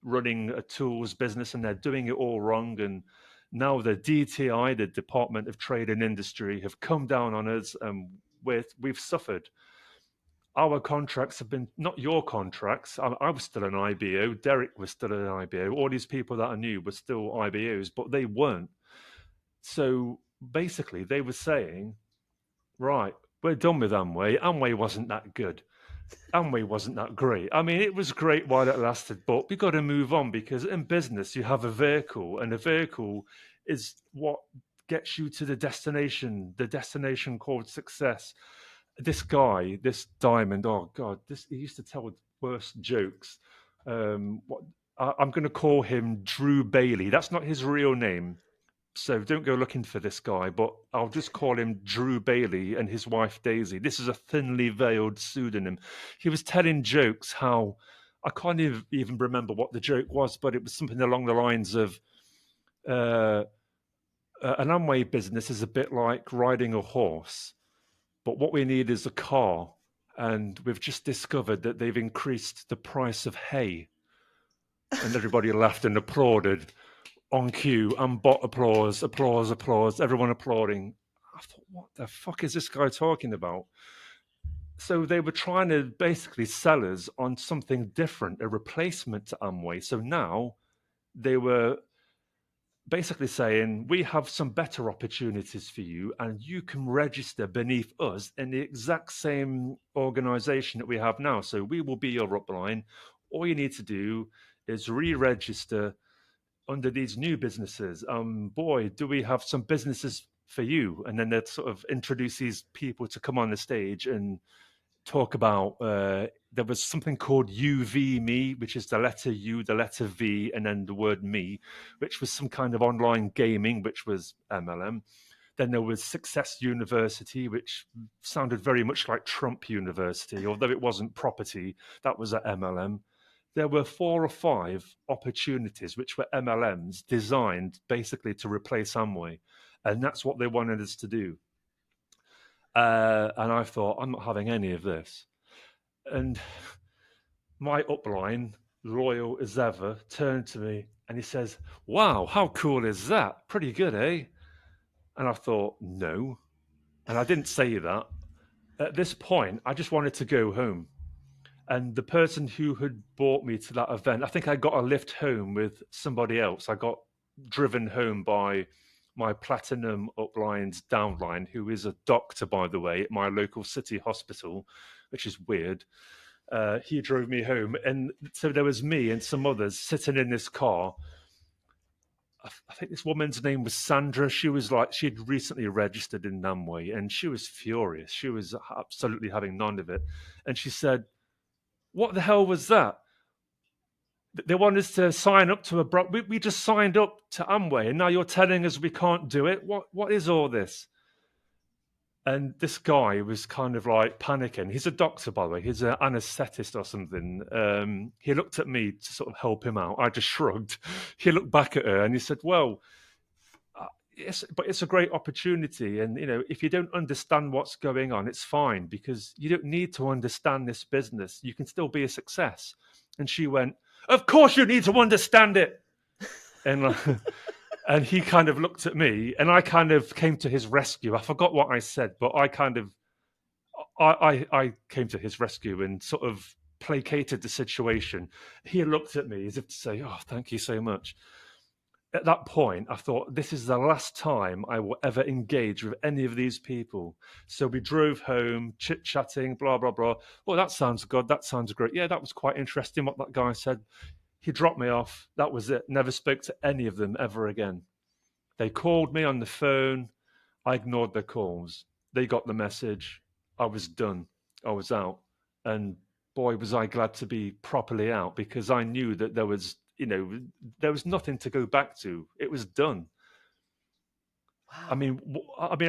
running a tools business and they're doing it all wrong. And now the DTI, the Department of Trade and Industry, have come down on us and we've suffered. Our contracts have been, not your contracts. I was still an IBO. Derek was still an IBO. All these people that I knew were still IBOs, but they weren't. So basically they were saying, right, we're done with Amway. Amway wasn't that good. Amway wasn't that great. I mean, it was great while it lasted, but we got to move on because in business you have a vehicle, and a vehicle is what gets you to the destination called success. This guy, this Diamond, oh God, he used to tell worse jokes. I'm going to call him Drew Bailey. That's not his real name. So don't go looking for this guy, but I'll just call him Drew Bailey and his wife Daisy. This is a thinly veiled pseudonym. He was telling jokes how, I can't even remember what the joke was, but it was something along the lines of an Amway business is a bit like riding a horse, but what we need is a car. And we've just discovered that they've increased the price of hay. And everybody laughed and applauded. On cue, Ambot applause, everyone applauding. I thought, what the fuck is this guy talking about? So they were trying to basically sell us on something different, a replacement to Amway. So now they were basically saying, we have some better opportunities for you and you can register beneath us in the exact same organization that we have now. So we will be your upline. All you need to do is re-register under these new businesses. Boy, do we have some businesses for you. And then they'd sort of introduce these people to come on the stage and talk about there was something called UV which is the letter U, the letter V, and then the word me, which was some kind of online gaming, which was MLM. Then there was Success University, which sounded very much like Trump University, although it wasn't property. That was at MLM. There were 4 or 5 opportunities which were MLMs designed basically to replace Amway. And that's what they wanted us to do. And I thought, I'm not having any of this. And my upline, loyal as ever, turned to me and he says, wow, how cool is that? Pretty good, eh? And I thought, no. And I didn't say that. At this point, I just wanted to go home. And the person who had brought me to that event, I think I got a lift home with somebody else. I got driven home by my platinum upline's downline, who is a doctor, by the way, at my local city hospital, which is weird. He drove me home. And so there was me and some others sitting in this car. I think this woman's name was Sandra. She was like, she'd recently registered in Amway and she was furious. She was absolutely having none of it. And she said, what the hell was that? They want us to sign up to we just signed up to Amway and now you're telling us we can't do it. What is all this? And this guy was kind of like panicking. He's a doctor, by the way. He's an anesthetist or something. He looked at me to sort of help him out. I just shrugged. He looked back at her and he said, well, but it's a great opportunity. And, you know, if you don't understand what's going on, it's fine because you don't need to understand this business. You can still be a success. And she went, of course you need to understand it. And and he kind of looked at me and I kind of came to his rescue. I forgot what I said, but I came to his rescue and sort of placated the situation. He looked at me as if to say, oh, thank you so much. At that point, I thought, this is the last time I will ever engage with any of these people. So we drove home, chit-chatting, blah, blah, blah. Well, that sounds good. That sounds great. Yeah, that was quite interesting what that guy said. He dropped me off. That was it. Never spoke to any of them ever again. They called me on the phone. I ignored their calls. They got the message. I was done. I was out. And boy, was I glad to be properly out because I knew that there was nothing to go back to. It was done. Wow. I mean,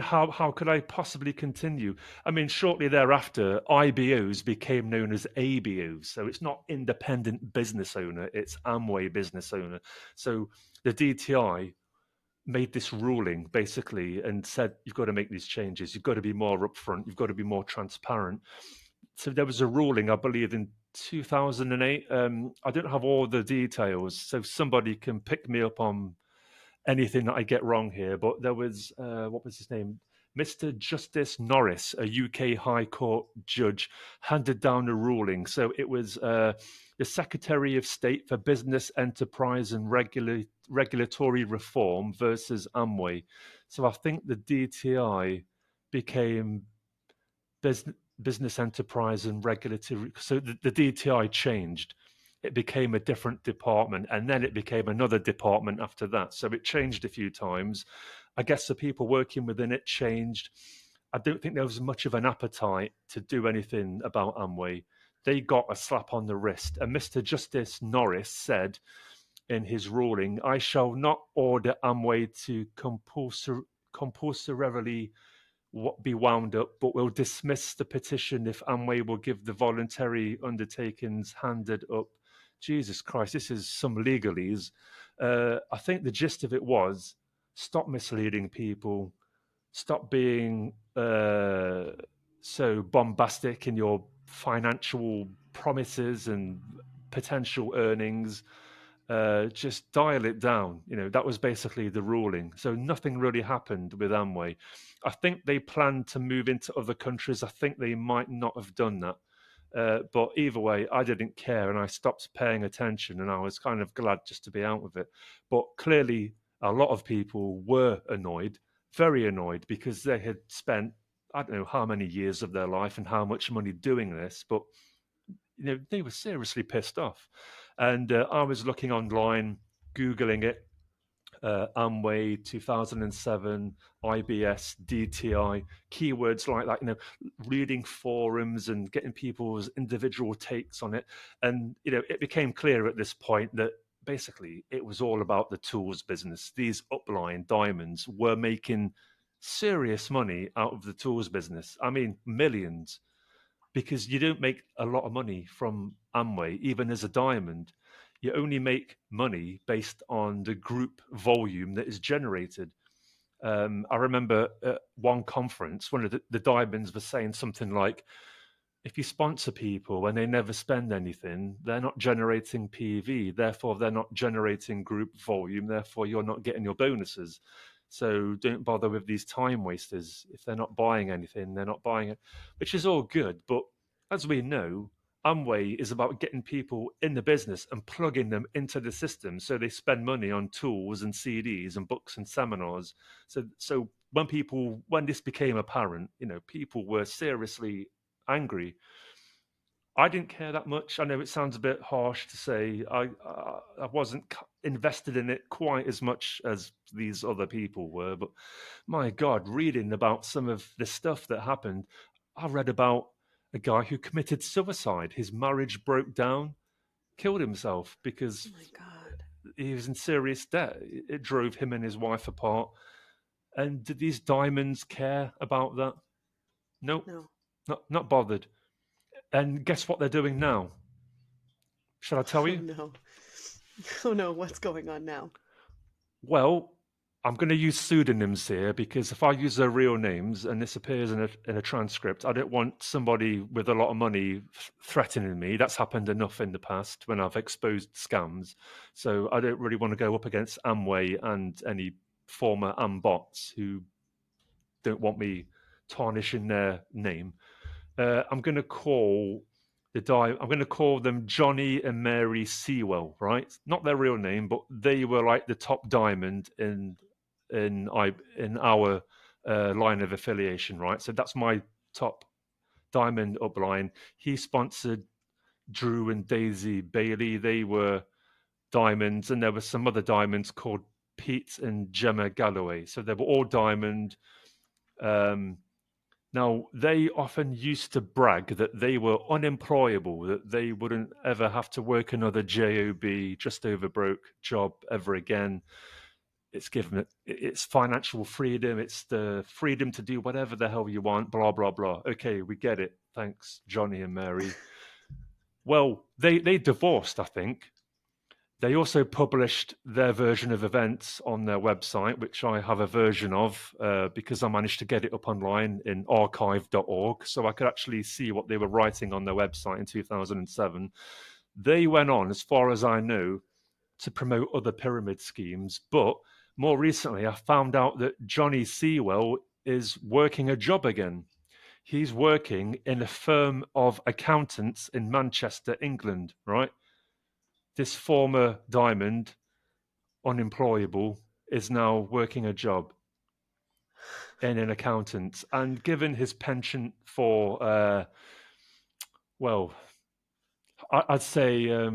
how could I possibly continue? I mean, shortly thereafter, IBOs became known as ABOs. So it's not independent business owner, it's Amway business owner. So the DTI made this ruling basically and said, you've got to make these changes. You've got to be more upfront. You've got to be more transparent. So there was a ruling, I believe, in 2008. I don't have all the details, so somebody can pick me up on anything that I get wrong here. But there was, what was his name? Mr. Justice Norris, a UK High Court judge, handed down a ruling. So it was the Secretary of State for Business, Enterprise and Regulatory Reform versus Amway. So I think the DTI became Business, Enterprise and Regulatory. So the DTI changed. It became a different department, and then it became another department after that. So it changed a few times. I guess the people working within it changed. I don't think there was much of an appetite to do anything about Amway. They got a slap on the wrist. And Mr. Justice Norris said in his ruling, I shall not order Amway to compulsorily be wound up, but will dismiss the petition if Amway will give the voluntary undertakings handed up. Jesus Christ, this is some legalese. I think the gist of it was, stop misleading people, stop being so bombastic in your financial promises and potential earnings. Just dial it down. You know, that was basically the ruling. So nothing really happened with Amway. I think they planned to move into other countries. I think they might not have done that. But either way, I didn't care and I stopped paying attention and I was kind of glad just to be out of it. But clearly, a lot of people were annoyed, very annoyed, because they had spent, I don't know how many years of their life and how much money doing this, but you know, they were seriously pissed off. And I was looking online, Googling it, Amway, 2007, IBS, DTI, keywords like that, reading forums and getting people's individual takes on it. And, it became clear at this point that basically it was all about the tools business. These upline diamonds were making serious money out of the tools business. I mean, millions, because you don't make a lot of money from Amway, even as a diamond. You only make money based on the group volume that is generated. I remember at one conference, one of the diamonds was saying something like, if you sponsor people and they never spend anything, they're not generating PV. Therefore, they're not generating group volume. Therefore, you're not getting your bonuses. So don't bother with these time wasters. If they're not buying anything, they're not buying it, which is all good. But as we know, Amway is about getting people in the business and plugging them into the system so they spend money on tools and CDs and books and seminars. So when this became apparent, people were seriously angry. I didn't care that much. I know it sounds a bit harsh to say. I wasn't invested in it quite as much as these other people were. But my God, reading about some of the stuff that happened, I read about a guy who committed suicide. His marriage broke down, killed himself because he was in serious debt. It drove him and his wife apart. And did these diamonds care about that? Nope. No, not bothered. And guess what they're doing now? Shall I tell you? No. Oh no, what's going on now? Well, I'm going to use pseudonyms here because if I use their real names and this appears in a transcript, I don't want somebody with a lot of money threatening me. That's happened enough in the past when I've exposed scams. So I don't really want to go up against Amway and any former Ambots who don't want me tarnishing their name. I'm going to call them Johnny and Mary Sewell, right? Not their real name, but they were like the top diamond in our line of affiliation, right? So that's my top diamond upline. He sponsored Drew and Daisy Bailey. They were diamonds, and there were some other diamonds called Pete and Gemma Galloway. So they were all diamond. Now, they often used to brag that they were unemployable, that they wouldn't ever have to work another job, just over broke job ever again. It's financial freedom. It's the freedom to do whatever the hell you want, blah, blah, blah. Okay, we get it. Thanks, Johnny and Mary. Well, they divorced, I think. They also published their version of events on their website, which I have a version of because I managed to get it up online in archive.org. So I could actually see what they were writing on their website in 2007. They went on, as far as I know, to promote other pyramid schemes. But more recently, I found out that Johnny Sewell is working a job again. He's working in a firm of accountants in Manchester, England, right? This former diamond, unemployable, is now working a job in an accountant. And given his penchant for, I'd say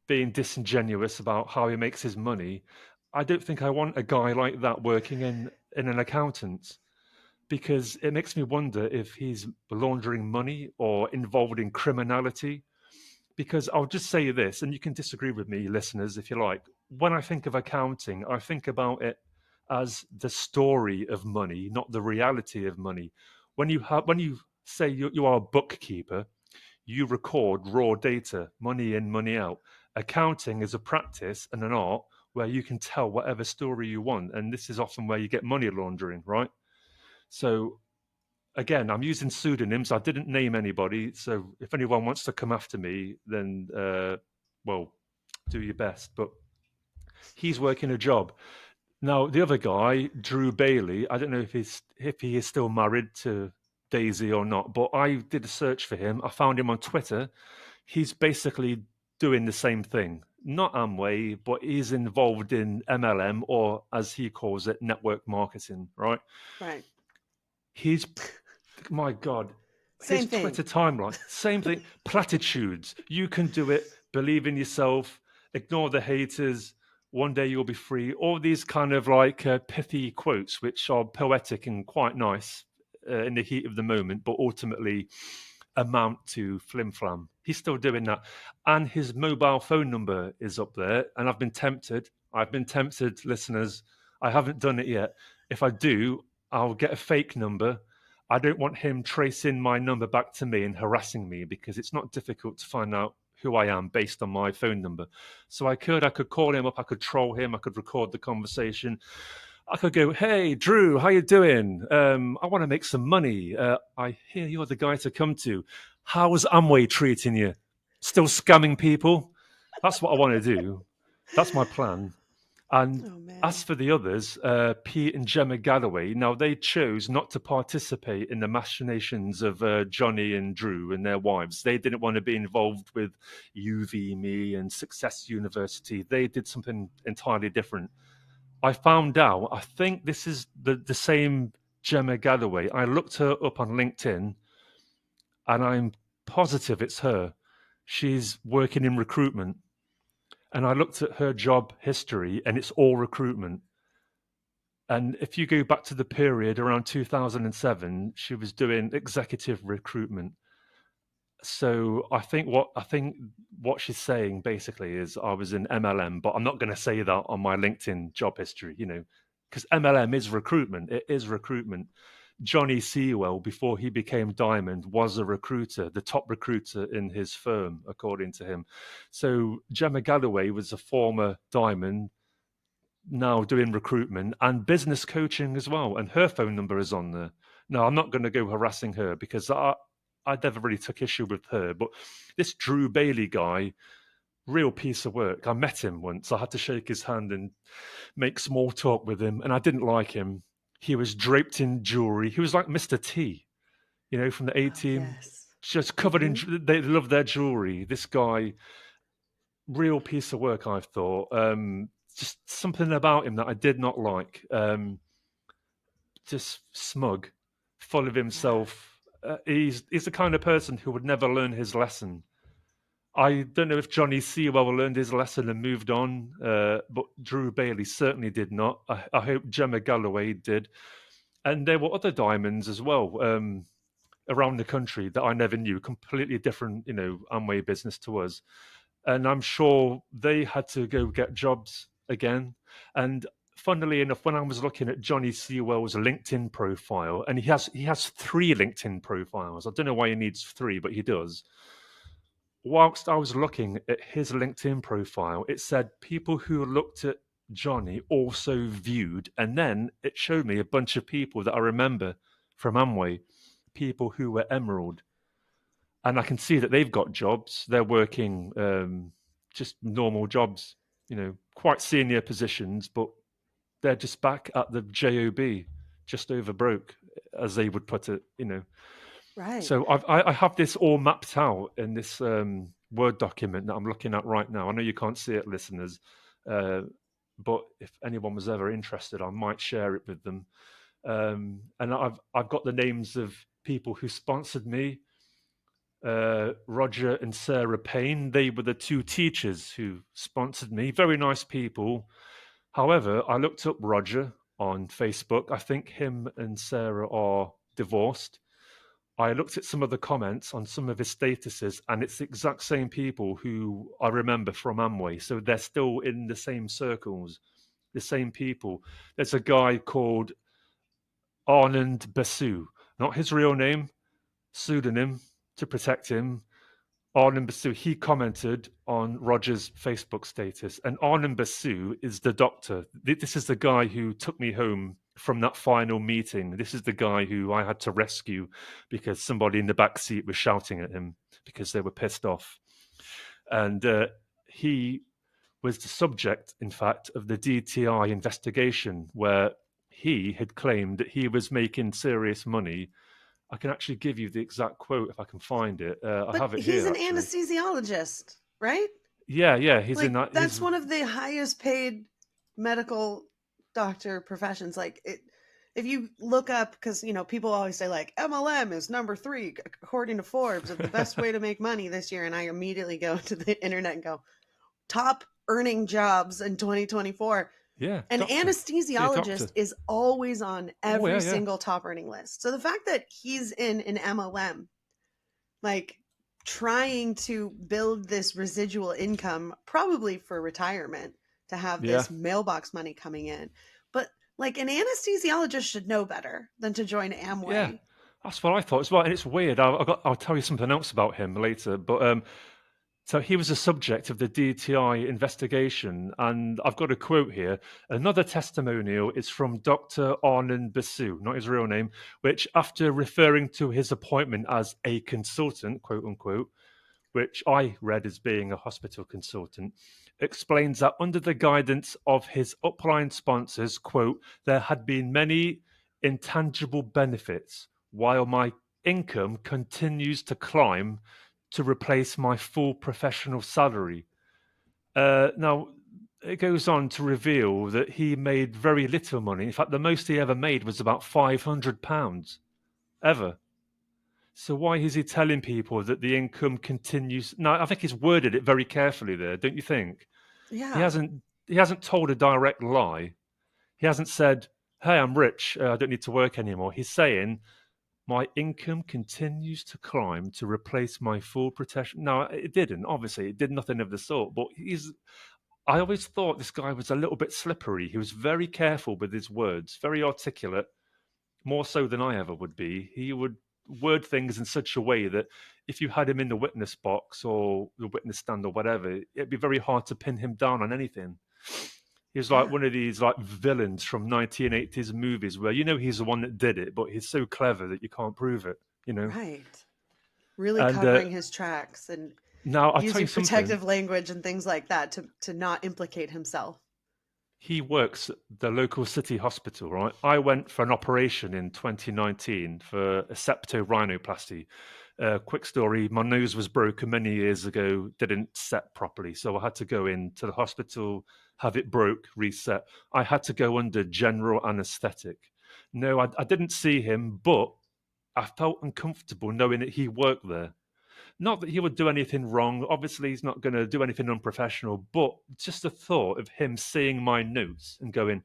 being disingenuous about how he makes his money, I don't think I want a guy like that working in an accountant, because it makes me wonder if he's laundering money or involved in criminality. Because I'll just say this, and you can disagree with me, listeners, if you like. When I think of accounting, I think about it as the story of money, not the reality of money. When you say you are a bookkeeper, you record raw data, money in, money out. Accounting is a practice and an art where you can tell whatever story you want, and this is often where you get money laundering, right? So again, I'm using pseudonyms. I didn't name anybody. So if anyone wants to come after me, then, do your best. But he's working a job. Now, the other guy, Drew Bailey, I don't know if he is still married to Daisy or not, but I did a search for him. I found him on Twitter. He's basically doing the same thing. Not Amway, but he's involved in MLM, or as he calls it, network marketing, right? Right. He's, my God, Same his thing. Twitter timeline, same thing. Platitudes. You can do it. Believe in yourself. Ignore the haters. one day you'll be free. All these kind of like pithy quotes, which are poetic and quite nice in the heat of the moment, but ultimately amount to flim flam. He's still doing that. And his mobile phone number is up there. And I've been tempted, listeners. I haven't done it yet. If I do, I'll get a fake number. I don't want him tracing my number back to me and harassing me, because it's not difficult to find out who I am based on my phone number. So I could call him up, I could troll him, I could record the conversation. I could go, hey, Drew, how you doing? I want to make some money. I hear you're the guy to come to. How's Amway treating you? Still scamming people? That's what I want to do. That's my plan. And as for the others, Pete and Gemma Galloway, now they chose not to participate in the machinations of Johnny and Drew and their wives. They didn't want to be involved with UV Me and Success University. They did something entirely different. I found out, I think this is the same Gemma Galloway. I looked her up on LinkedIn, and I'm positive it's her. She's working in recruitment. And I looked at her job history, and it's all recruitment. And if you go back to the period around 2007, she was doing executive recruitment. So I think what she's saying basically is I was in MLM, but I'm not going to say that on my LinkedIn job history, because MLM is recruitment. It is recruitment. Johnny Sewell, before he became Diamond, was a recruiter, the top recruiter in his firm, according to him. So Gemma Galloway was a former Diamond, now doing recruitment and business coaching as well. And her phone number is on there. No, I'm not going to go harassing her, because I never really took issue with her. But this Drew Bailey guy, real piece of work. I met him once. I had to shake his hand and make small talk with him, and I didn't like him. He was draped in jewelry. He was like Mr. T, from the A-Team. Yes. Just covered in, they love their jewelry. This guy, real piece of work, I thought. Just something about him that I did not like. Just smug, full of himself. He's the kind of person who would never learn his lesson. I don't know if Johnny Sewell learned his lesson and moved on, but Drew Bailey certainly did not. I hope Gemma Galloway did. And there were other diamonds as well around the country that I never knew, completely different, Amway business to us. And I'm sure they had to go get jobs again. And funnily enough, when I was looking at Johnny Sewell's LinkedIn profile, and he has 3 LinkedIn profiles. I don't know why he needs 3, but he does. Whilst I was looking at his LinkedIn profile, it said people who looked at Johnny also viewed, and then it showed me a bunch of people that I remember from Amway, people who were Emerald. And I can see that they've got jobs. They're working just normal jobs, quite senior positions, but they're just back at the JOB, just over broke, as they would put it, Right. So I have this all mapped out in this Word document that I'm looking at right now. I know you can't see it, listeners, but if anyone was ever interested, I might share it with them. And I've got the names of people who sponsored me. Roger and Sarah Payne, they were the 2 teachers who sponsored me. Very nice people. However, I looked up Roger on Facebook. I think him and Sarah are divorced. I looked at some of the comments on some of his statuses, and it's the exact same people who I remember from Amway. So they're still in the same circles, the same people. There's a guy called Anand Basu, not his real name, pseudonym to protect him. Anand Basu, he commented on Roger's Facebook status. And Anand Basu is the doctor. This is the guy who took me home from that final meeting. This is the guy who I had to rescue because somebody in the back seat was shouting at him because they were pissed off. And he was the subject, in fact, of the DTI investigation, where he had claimed that he was making serious money. I can actually give you the exact quote if I can find it. I have it here. He's an actually. anesthesiologist, right? Yeah. He's in that. That's one of the highest paid medical doctor professions. If you look up, because people always say MLM is number 3 according to Forbes of the best way to make money this year, and I immediately go to the internet and go top earning jobs in 2024. Yeah. An doctor. anesthesiologist is always on every yeah. single top earning list. So the fact that he's in an MLM, like trying to build this residual income, probably for retirement, to have this mailbox money coming in. But like an anesthesiologist should know better than to join Amway. Yeah, that's what I thought as well. And it's weird. I'll tell you something else about him later. But so he was a subject of the DTI investigation. And I've got a quote here. Another testimonial is from Dr. Arnon Basu, not his real name, which after referring to his appointment as a consultant, quote unquote, which I read as being a hospital consultant, explains that under the guidance of his upline sponsors, quote, there had been many intangible benefits while my income continues to climb to replace my full professional salary. Now, it goes on to reveal that he made very little money. In fact, the most he ever made was about £500 ever. So why is he telling people that the income continues? No, I think he's worded it very carefully there, don't you think? Yeah. He hasn't told a direct lie. He hasn't said, hey, I'm rich, I don't need to work anymore. He's saying, my income continues to climb to replace my full protection. No, it didn't. Obviously, it did nothing of the sort. But I always thought this guy was a little bit slippery. He was very careful with his words, very articulate, more so than I ever would be. He would word things in such a way that if you had him in the witness box or the witness stand or whatever, it'd be very hard to pin him down on anything. He was like one of these like villains from 1980s movies where he's the one that did it, but he's so clever that you can't prove it. Right? Really covering his tracks and now I'll using tell you protective language and things like that to not implicate himself. He works at the local city hospital, right? I went for an operation in 2019 for a septorhinoplasty. Quick story, my nose was broken many years ago, didn't set properly. So I had to go into the hospital, have it broke, reset. I had to go under general anesthetic. No, I didn't see him, but I felt uncomfortable knowing that he worked there. Not that he would do anything wrong. Obviously, he's not going to do anything unprofessional, but just the thought of him seeing my notes and going,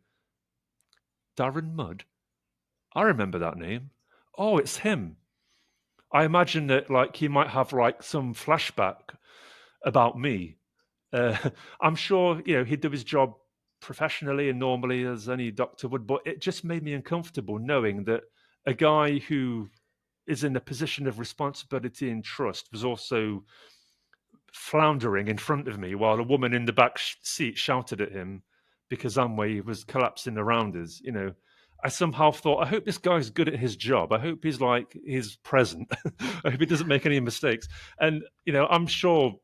Darren Mudd? I remember that name. Oh, it's him. I imagine that like he might have like some flashback about me. I'm sure, he'd do his job professionally and normally as any doctor would, but it just made me uncomfortable knowing that a guy who is in a position of responsibility and trust was also floundering in front of me while a woman in the back seat shouted at him because Amway was collapsing around us. I somehow thought, I hope this guy's good at his job. I hope he's present. I hope he doesn't make any mistakes. And, I'm sure,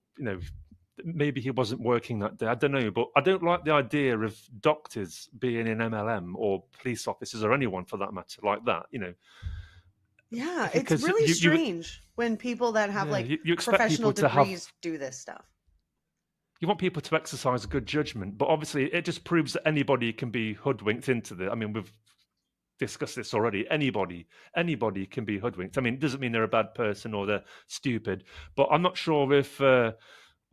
maybe he wasn't working that day. I don't know, but I don't like the idea of doctors being in MLM or police officers or anyone for that matter like that, Yeah, because it's really strange when people that have you professional degrees do this stuff. You want people to exercise good judgment, but obviously it just proves that anybody can be hoodwinked into the. I mean, we've discussed this already. Anybody can be hoodwinked. I mean, it doesn't mean they're a bad person or they're stupid, but I'm not sure if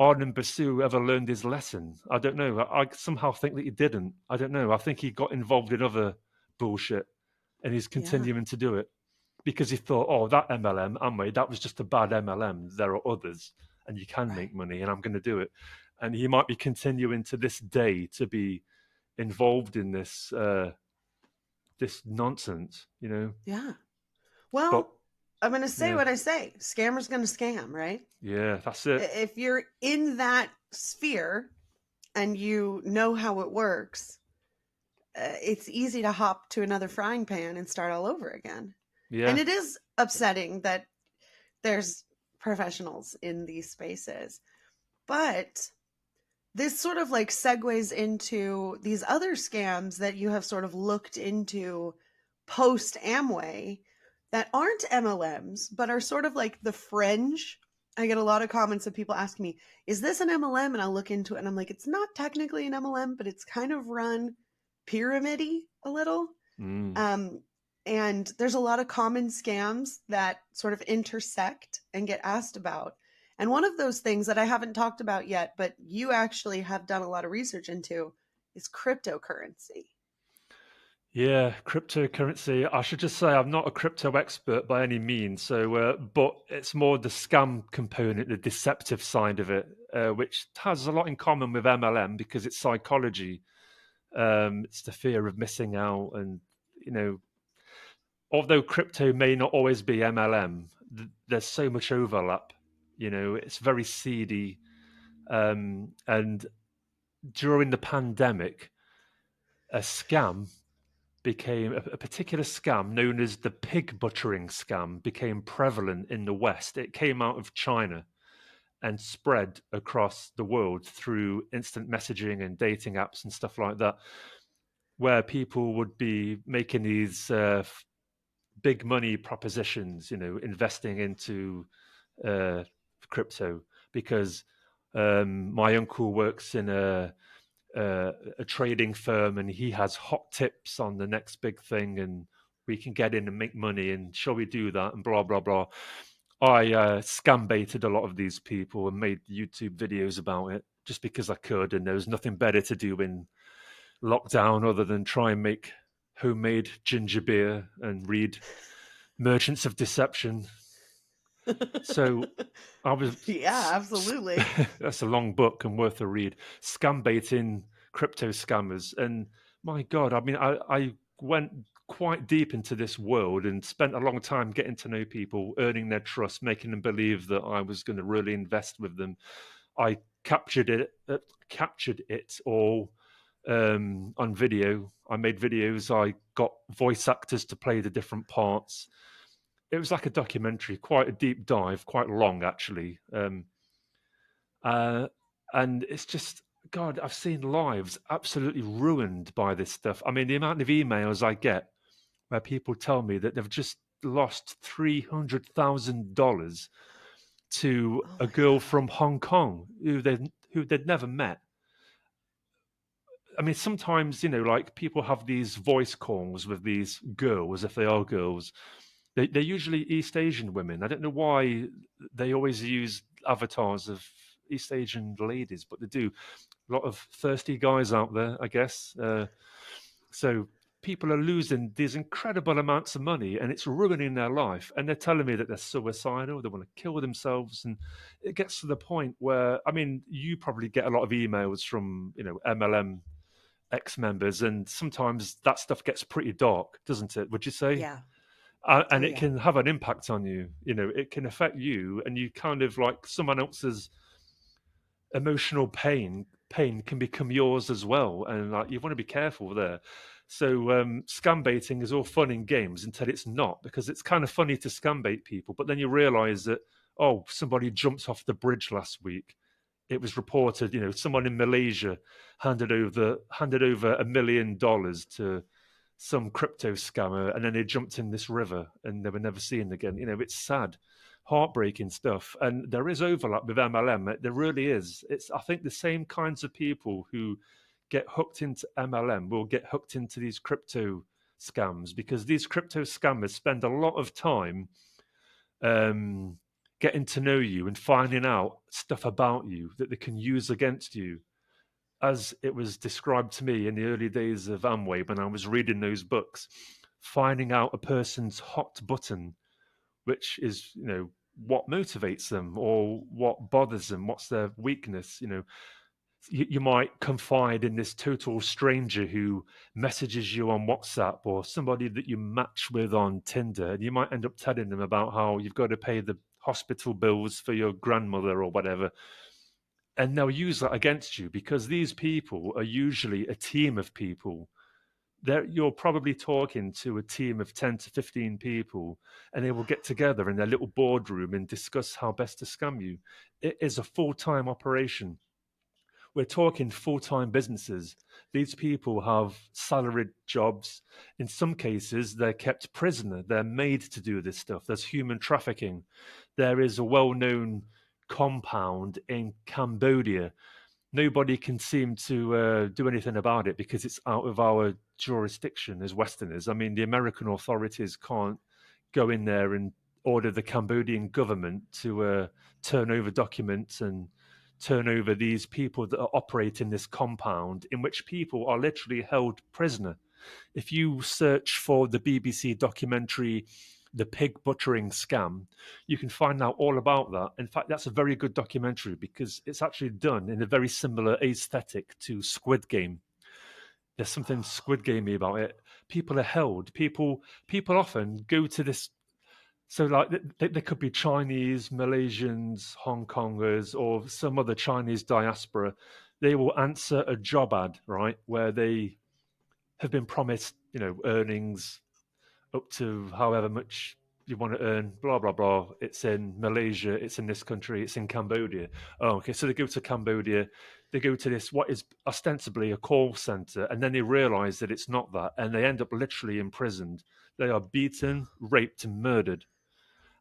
Arnon Basu ever learned his lesson. I don't know. I somehow think that he didn't. I don't know. I think he got involved in other bullshit and he's continuing to do it. Because he thought, oh, that MLM, Amway, that was just a bad MLM. There are others, and you can make money, and I'm going to do it. And he might be continuing to this day to be involved in this this nonsense, Yeah. Well, I'm going to say what I say. Scammer's going to scam, right? Yeah, that's it. If you're in that sphere and you know how it works, it's easy to hop to another frying pan and start all over again. Yeah. And it is upsetting that there's professionals in these spaces. But this sort of like segues into these other scams that you have sort of looked into post Amway that aren't MLMs, but are sort of like the fringe. I get a lot of comments of people asking me, is this an MLM? And I'll look into it and I'm like, it's not technically an MLM, but it's kind of run pyramid-y a little. And there's a lot of common scams that sort of intersect and get asked about. And one of those things that I haven't talked about yet, but you actually have done a lot of research into, is cryptocurrency. Yeah, cryptocurrency. I should just say I'm not a crypto expert by any means. So, but it's more the scam component, the deceptive side of it, which has a lot in common with MLM because it's psychology. It's the fear of missing out, and although crypto may not always be MLM, there's so much overlap. It's very seedy, and during the pandemic, a scam became a particular scam known as the pig butchering scam became prevalent in the West. It came out of China and spread across the world through instant messaging and dating apps and stuff like that, where people would be making these big money propositions, investing into crypto, because my uncle works in a trading firm and he has hot tips on the next big thing and we can get in and make money and shall we do that and blah blah blah. I scam baited a lot of these people and made YouTube videos about it just because I could, and there was nothing better to do in lockdown other than try and make homemade ginger beer and read Merchants of Deception. So I was Yeah, absolutely. that's a long book and worth a read. Scam baiting crypto scammers, and my God, I mean, I went quite deep into this world and spent a long time getting to know people, earning their trust, making them believe that I was going to really invest with them. I captured it all on video. I made videos. I got voice actors to play the different parts. It was like a documentary, quite a deep dive, quite long actually. And it's just, God, I've seen lives absolutely ruined by this stuff. I mean, the amount of emails I get where people tell me that they've just lost $300,000 to a girl from Hong Kong who they'd never met. I mean, sometimes, like people have these voice calls with these girls, if they are girls. They're usually East Asian women. I don't know why they always use avatars of East Asian ladies, but they do. A lot of thirsty guys out there, I guess. So people are losing these incredible amounts of money and it's ruining their life. And they're telling me that they're suicidal, they want to kill themselves. And it gets to the point where, I mean, you probably get a lot of emails from, MLM ex-members, and sometimes that stuff gets pretty dark, doesn't it? Would you say? Yeah. And it can have an impact on you. It can affect you, and you kind of like someone else's emotional pain can become yours as well. And like you want to be careful there. So scam baiting is all fun in games until it's not, because it's kind of funny to scam bait people, but then you realize that, oh, somebody jumped off the bridge last week. It was reported, someone in Malaysia handed over $1 million to some crypto scammer, and then they jumped in this river and they were never seen again. It's sad, heartbreaking stuff. And there is overlap with MLM. There really is. I think the same kinds of people who get hooked into MLM will get hooked into these crypto scams, because these crypto scammers spend a lot of time getting to know you and finding out stuff about you that they can use against you. As it was described to me in the early days of Amway, when I was reading those books, finding out a person's hot button, which is, what motivates them or what bothers them, what's their weakness. You might confide in this total stranger who messages you on WhatsApp, or somebody that you match with on Tinder, and you might end up telling them about how you've got to pay the hospital bills for your grandmother or whatever. And they'll use that against you, because these people are usually a team of people. You're probably talking to a team of 10 to 15 people, and they will get together in their little boardroom and discuss how best to scam you. It is a full-time operation. We're talking full-time businesses. These people have salaried jobs. In some cases, they're kept prisoner. They're made to do this stuff. There's human trafficking. There is a well-known compound in Cambodia. Nobody can seem to do anything about it because it's out of our jurisdiction as Westerners. I mean, the American authorities can't go in there and ordered the Cambodian government to turn over documents and turn over these people that are operating this compound in which people are literally held prisoner. If you search for the BBC documentary, The Pig Butchering Scam, you can find out all about that. In fact, that's a very good documentary because it's actually done in a very similar aesthetic to Squid Game. There's something Squid Gamey about it. People are held. People often go to this. So, like, they could be Chinese, Malaysians, Hong Kongers, or some other Chinese diaspora. They will answer a job ad, right, where they have been promised, earnings up to however much you want to earn, blah, blah, blah. It's in Malaysia, it's in this country, it's in Cambodia. Oh, okay, so they go to Cambodia, they go to this, what is ostensibly a call center, and then they realize that it's not that, and they end up literally imprisoned. They are beaten, raped, and murdered.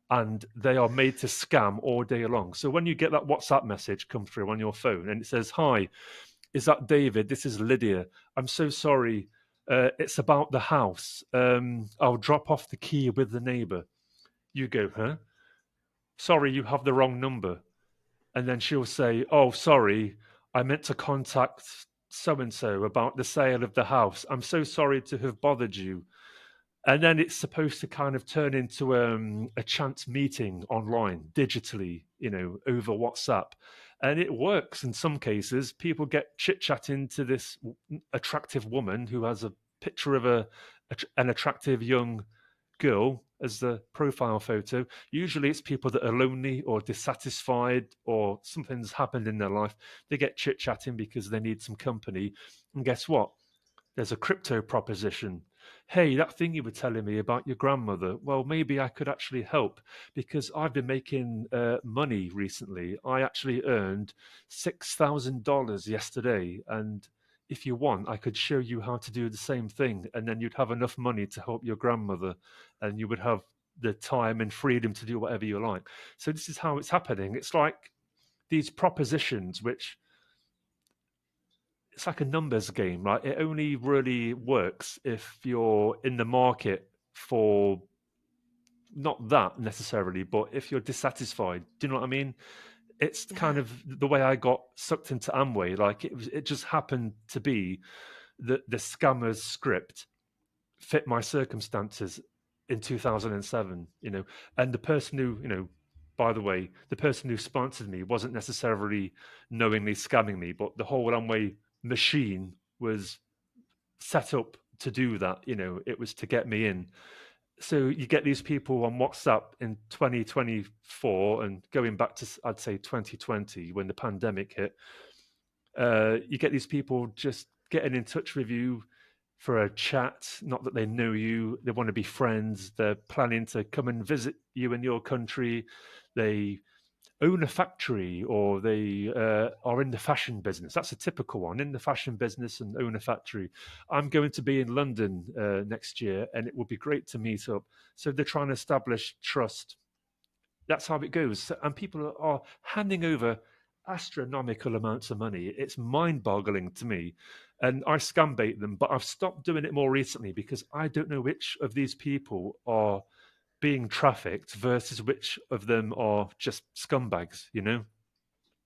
And they are made to scam all day long. So when you get that WhatsApp message come through on your phone and it says, "Hi, is that David? This is Lydia. I'm so sorry. It's about the house. I'll drop off the key with the neighbor." You go, "Huh? Sorry, you have the wrong number." And then she'll say, "Oh, sorry, I meant to contact so-and-so about the sale of the house. I'm so sorry to have bothered you." And then it's supposed to kind of turn into a chance meeting online, digitally, over WhatsApp. And it works in some cases. People get chit-chatting to this attractive woman who has a picture of an attractive young girl as the profile photo. Usually it's people that are lonely or dissatisfied or something's happened in their life. They get chit-chatting because they need some company. And guess what? There's a crypto proposition. "Hey, that thing you were telling me about your grandmother, well, maybe I could actually help because I've been making money recently. I actually earned $6,000 yesterday. And if you want, I could show you how to do the same thing. And then you'd have enough money to help your grandmother and you would have the time and freedom to do whatever you like." So this is how it's happening. It's like these propositions, which it's like a numbers game, right? It only really works if you're in the market for not that necessarily, but if you're dissatisfied. Do you know what I mean? It's kind of the way I got sucked into Amway. Like it just happened to be that the scammer's script fit my circumstances in 2007, and the person who, by the way, the person who sponsored me wasn't necessarily knowingly scamming me, but the whole Amway machine was set up to do that. It was to get me in. So you get these people on WhatsApp in 2024 and going back to, I'd say, 2020 when the pandemic hit. You get these people just getting in touch with you for a chat, not that they know you, they want to be friends, they're planning to come and visit you in your country, they own a factory, or they are in the fashion business. That's a typical one, in the fashion business and own a factory. "I'm going to be in London next year and it would be great to meet up." So they're trying to establish trust. That's how it goes. And people are handing over astronomical amounts of money. It's mind-boggling to me. And I scam bait them, but I've stopped doing it more recently because I don't know which of these people are being trafficked versus which of them are just scumbags,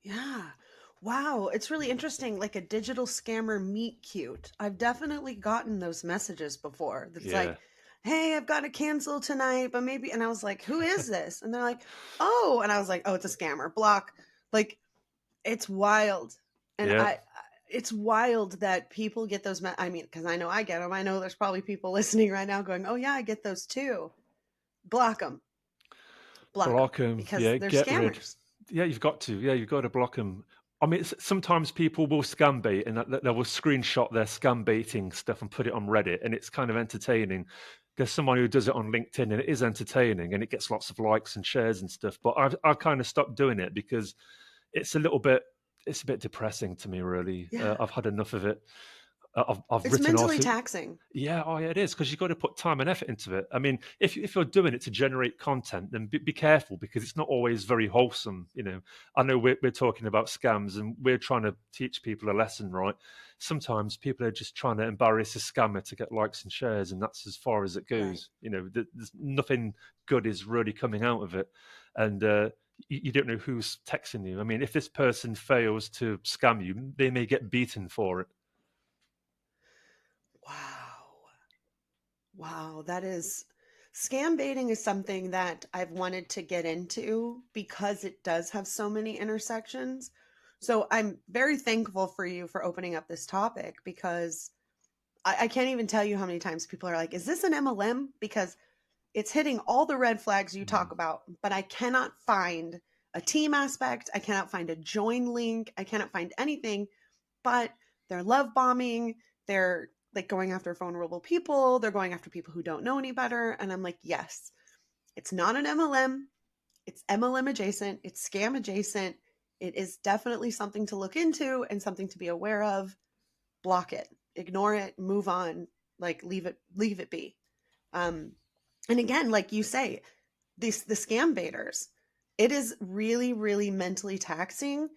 Yeah. Wow. It's really interesting. Like a digital scammer meet cute. I've definitely gotten those messages before. That's like, "Hey, I've got to cancel tonight, but maybe," and I was like, "Who is this?" And they're like, "Oh," and I was like, "Oh, it's a scammer." Block. Like, it's wild. And it's wild that people get those. I mean, because I know I get them. I know there's probably people listening right now going, "Oh yeah, I get those too." Block them. Block them. Because Yeah, they're get scammers. rid. Yeah, you've got to. Yeah, you've got to block them. I mean, sometimes people will scam bait and they will screenshot their scam baiting stuff and put it on Reddit, and it's kind of entertaining. There's someone who does it on LinkedIn, and it is entertaining, and it gets lots of likes and shares and stuff. But I've kind of stopped doing it because it's a bit depressing to me, really. Yeah. I've had enough of it. I've It's written mentally articles. taxing. Yeah, oh, yeah, it is, because you've got to put time and effort into it. I mean, if you're doing it to generate content, then be careful, because it's not always very wholesome. I know we're talking about scams, and we're trying to teach people a lesson, right? Sometimes people are just trying to embarrass a scammer to get likes and shares, and that's as far as it goes. Right. There's nothing good is really coming out of it, and you don't know who's texting you. I mean, if this person fails to scam you, they may get beaten for it. Wow, scam baiting is something that I've wanted to get into because it does have so many intersections. So I'm very thankful for you for opening up this topic, because I can't even tell you how many times people are like, is this an MLM? Because it's hitting all the red flags you talk about, but I cannot find a team aspect. I cannot find a join link. I cannot find anything, but they're love bombing. They're like going after vulnerable people. They're going after people who don't know any better. And I'm like, yes, it's not an MLM. It's MLM adjacent. It's scam adjacent. It is definitely something to look into and something to be aware of. Block it, ignore it, move on, like leave it be. And again, like you say, the scam baiters, it is really, really mentally taxing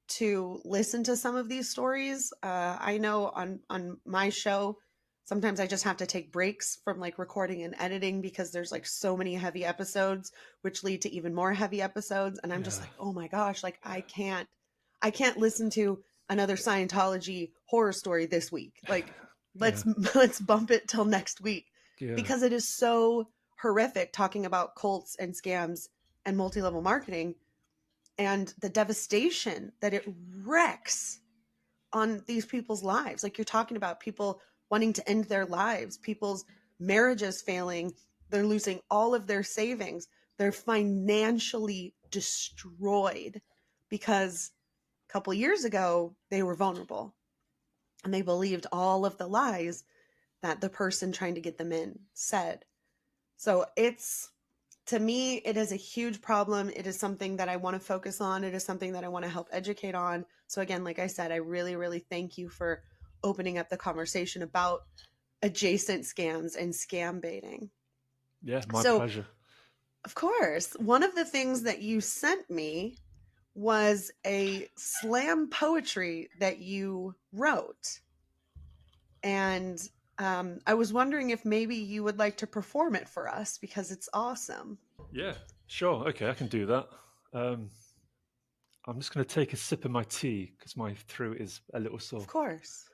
to listen to some of these stories. I know on my show, sometimes I just have to take breaks from like recording and editing, because there's like so many heavy episodes, which lead to even more heavy episodes. And I'm just like, oh my gosh, like I can't listen to another Scientology horror story this week. Like let's bump it till next week, because it is so horrific talking about cults and scams and multi-level marketing, and the devastation that it wrecks on these people's lives. Like you're talking about people wanting to end their lives, people's marriages failing, they're losing all of their savings, they're financially destroyed because a couple years ago they were vulnerable and they believed all of the lies that the person trying to get them in said. So to me, it is a huge problem. It is something that I want to focus on. It is something that I want to help educate on. So again, like I said, I really, really thank you for opening up the conversation about adjacent scams and scam baiting. Yeah, my pleasure. Of course. One of the things that you sent me was a slam poetry that you wrote. And I was wondering if maybe you would like to perform it for us, because it's awesome. Yeah, sure. Okay, I can do that. I'm just going to take a sip of my tea because my throat is a little sore. Of course.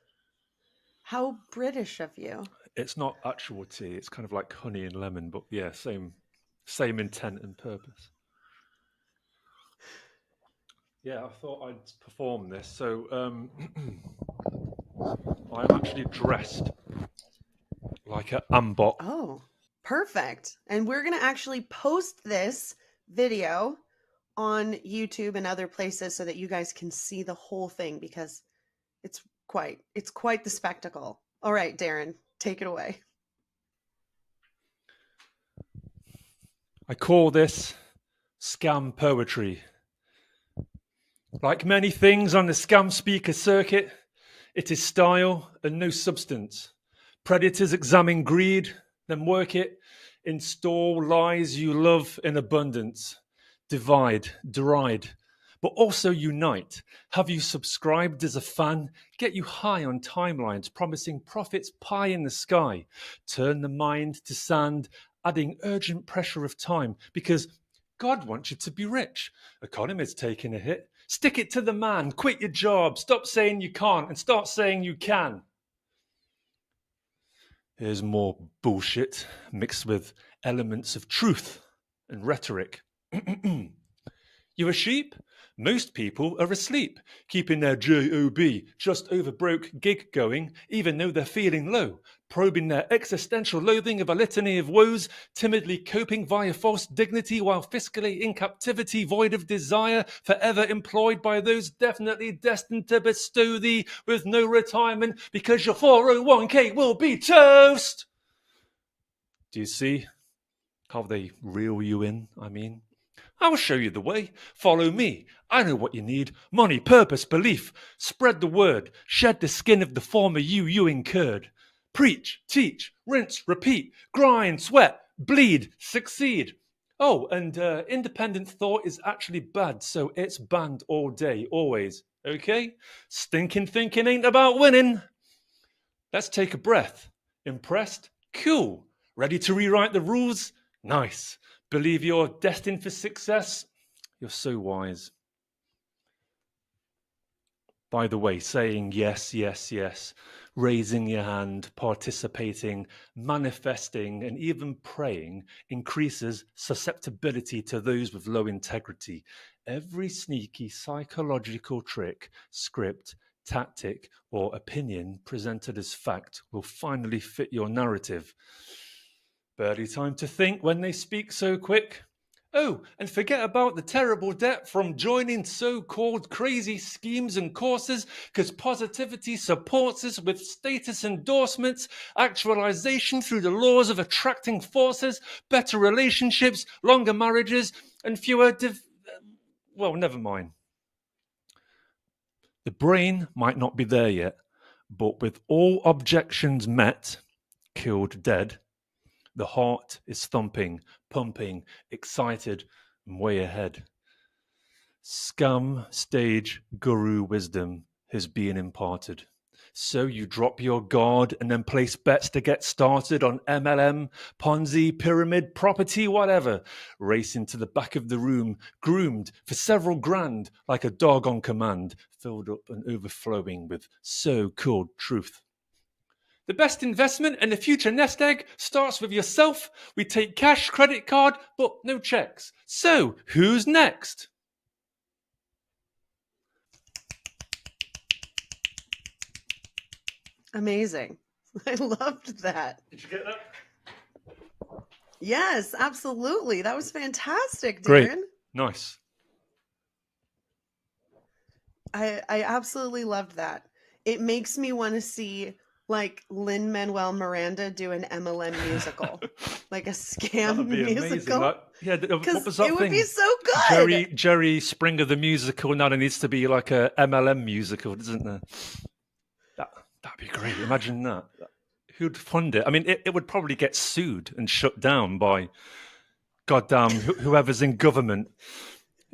How British of you. It's not actual tea. It's kind of like honey and lemon, but yeah, same intent and purpose. Yeah, I thought I'd perform this. So I'm actually dressed like an Ambot. Oh, perfect. And we're going to actually post this video on YouTube and other places so that you guys can see the whole thing, because it's quite the spectacle. All right, Darren, take it away. I call this scam poetry. Like many things on the scam speaker circuit, it is style and no substance. Predators examine greed, then work it, install lies you love in abundance. Divide, deride, but also unite. Have you subscribed as a fan? Get you high on timelines, promising profits pie in the sky. Turn the mind to sand, adding urgent pressure of time, because God wants you to be rich. Economy's taking a hit. Stick it to the man. Quit your job. Stop saying you can't and start saying you can. Here's more bullshit mixed with elements of truth and rhetoric. You a sheep? Most people are asleep, keeping their job, just over broke gig going, even though they're feeling low, probing their existential loathing of a litany of woes, timidly coping via false dignity while fiscally in captivity, void of desire, forever employed by those definitely destined to bestow thee with no retirement because your 401k will be toast. Do you see how they reel you in? I'll show you the way. Follow me. I know what you need. Money, purpose, belief. Spread the word. Shed the skin of the former you incurred. Preach, teach, rinse, repeat. Grind, sweat, bleed, succeed. Oh, and independent thought is actually bad, so it's banned all day, always. Okay? Stinking thinking ain't about winning. Let's take a breath. Impressed? Cool. Ready to rewrite the rules? Nice. Believe you're destined for success? You're so wise. By the way, saying yes, yes, yes, raising your hand, participating, manifesting, and even praying increases susceptibility to those with low integrity. Every sneaky psychological trick, script, tactic, or opinion presented as fact will finally fit your narrative. Barely time to think when they speak so quick. Oh, and forget about the terrible debt from joining so-called crazy schemes and courses, because positivity supports us with status endorsements, actualization through the laws of attracting forces, better relationships, longer marriages, and fewer well, never mind. The brain might not be there yet, but with all objections met, killed dead, the heart is thumping, pumping, excited, and way ahead. Scam stage guru wisdom has been imparted. So you drop your guard and then place bets to get started on MLM, Ponzi, pyramid, property, whatever. Race into the back of the room, groomed for several grand, like a dog on command, filled up and overflowing with so-called truth. The best investment and the future nest egg starts with yourself. We take cash, credit card, but no checks. So, who's next? Amazing. I loved that. Did you get that? Yes, absolutely. That was fantastic, Darren. Great. Nice. I absolutely loved that. It makes me want to see like Lin-Manuel Miranda do an MLM musical, like a scam musical. Like, yeah, what was that it thing? would be so good. Jerry Springer the musical. Now there needs to be like a MLM musical, doesn't there? That'd be great. Imagine that. Who'd fund it? I mean, it would probably get sued and shut down by goddamn whoever's in government,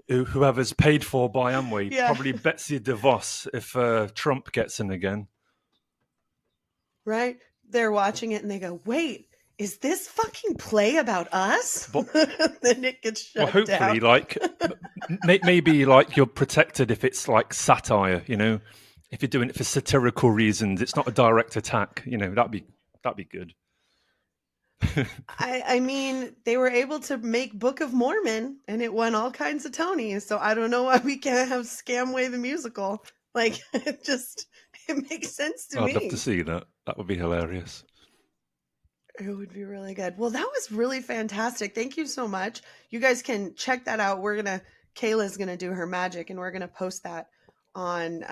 whoever's paid for by Amway. Yeah. Probably Betsy DeVos if Trump gets in again. Right? They're watching it and they go, wait, is this fucking play about us? But, then it gets shut hopefully, down. like, maybe like you're protected if it's like satire, you know? If you're doing it for satirical reasons, it's not a direct attack, you know, that'd be good. I mean, they were able to make Book of Mormon and it won all kinds of Tonys. So I don't know why we can't have Scamway the musical. Like, it makes sense to me. I'd love to see that. That would be hilarious. It would be really good. Well, that was really fantastic. Thank you so much. You guys can check that out. Kayla's going to do her magic and we're going to post that on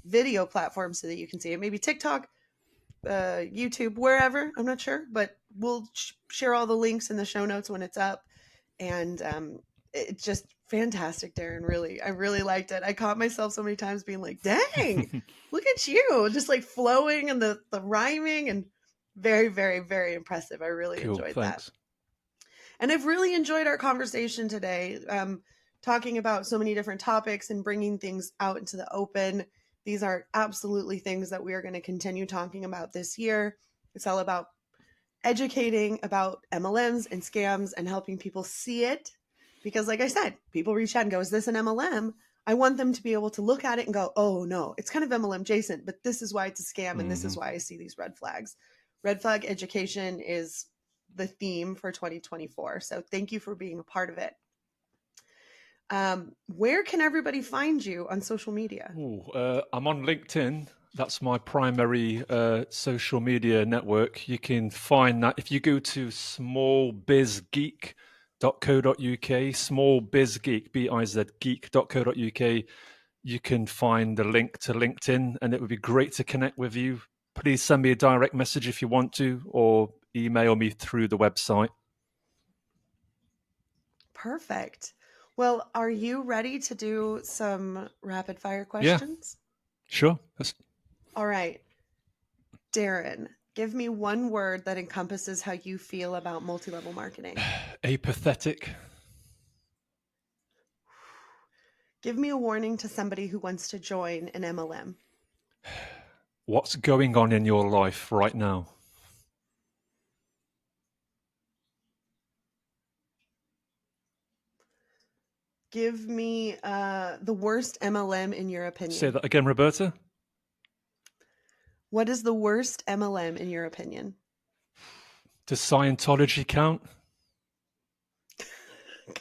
video platforms so that you can see it. Maybe TikTok, YouTube, wherever. I'm not sure, but we'll share all the links in the show notes when it's up. And it's just fantastic, Darren. Really, I really liked it. I caught myself so many times being like, dang, look at you. Just like flowing and the rhyming and very, very, very impressive. I really enjoyed that. And I've really enjoyed our conversation today. Talking about so many different topics and bringing things out into the open. These are absolutely things that we are going to continue talking about this year. It's all about educating about MLMs and scams and helping people see it. Because like I said, people reach out and go, is this an MLM? I want them to be able to look at it and go, oh no, it's kind of MLM adjacent, but this is why it's a scam. And this is why I see these red flags. Red flag education is the theme for 2024. So thank you for being a part of it. Where can everybody find you on social media? I'm on LinkedIn. That's my primary social media network. You can find that if you go to smallbizgeek.co.uk, smallbizgeek, B-I-Z, geek.co.uk, you can find the link to LinkedIn and it would be great to connect with you. Please send me a direct message if you want to, or email me through the website. Perfect. Well, are you ready to do some rapid fire Yeah. questions? Sure. All right. Darren, give me one word that encompasses how you feel about multi-level marketing. Apathetic. Give me a warning to somebody who wants to join an MLM. What's going on in your life right now? Give me the worst MLM in your opinion. Say that again, Roberta. What is the worst MLM in your opinion? Does Scientology count?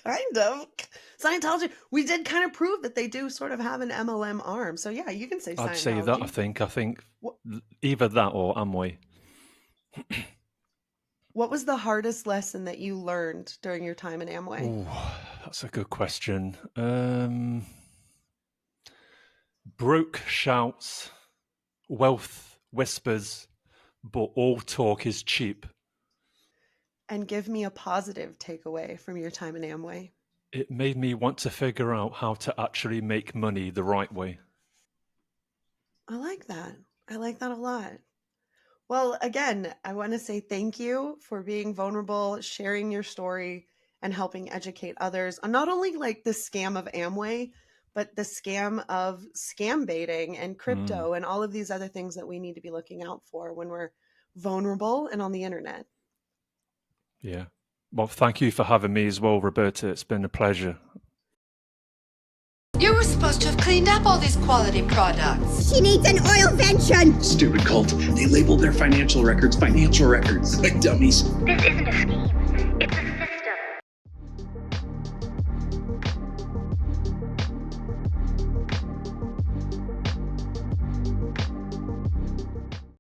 Kind of. Scientology. We did kind of prove that they do sort of have an MLM arm. So yeah, you can say Scientology. I'd say that, I think either that or Amway. What was the hardest lesson that you learned during your time in Amway? Ooh, that's a good question. Broke shouts, wealth whispers, but all talk is cheap. And give me a positive takeaway from your time in Amway. It made me want to figure out how to actually make money the right way. I like that. I like that a lot. Well, again, I want to say thank you for being vulnerable, sharing your story, and helping educate others on not only like the scam of Amway, but the scam of scambaiting and crypto and all of these other things that we need to be looking out for when we're vulnerable and on the internet. Yeah. Well, thank you for having me as well, Roberta. It's been a pleasure. You were supposed to have cleaned up all these quality products. She needs an oil vention. Stupid cult. They label their financial records like dummies. This isn't a scheme.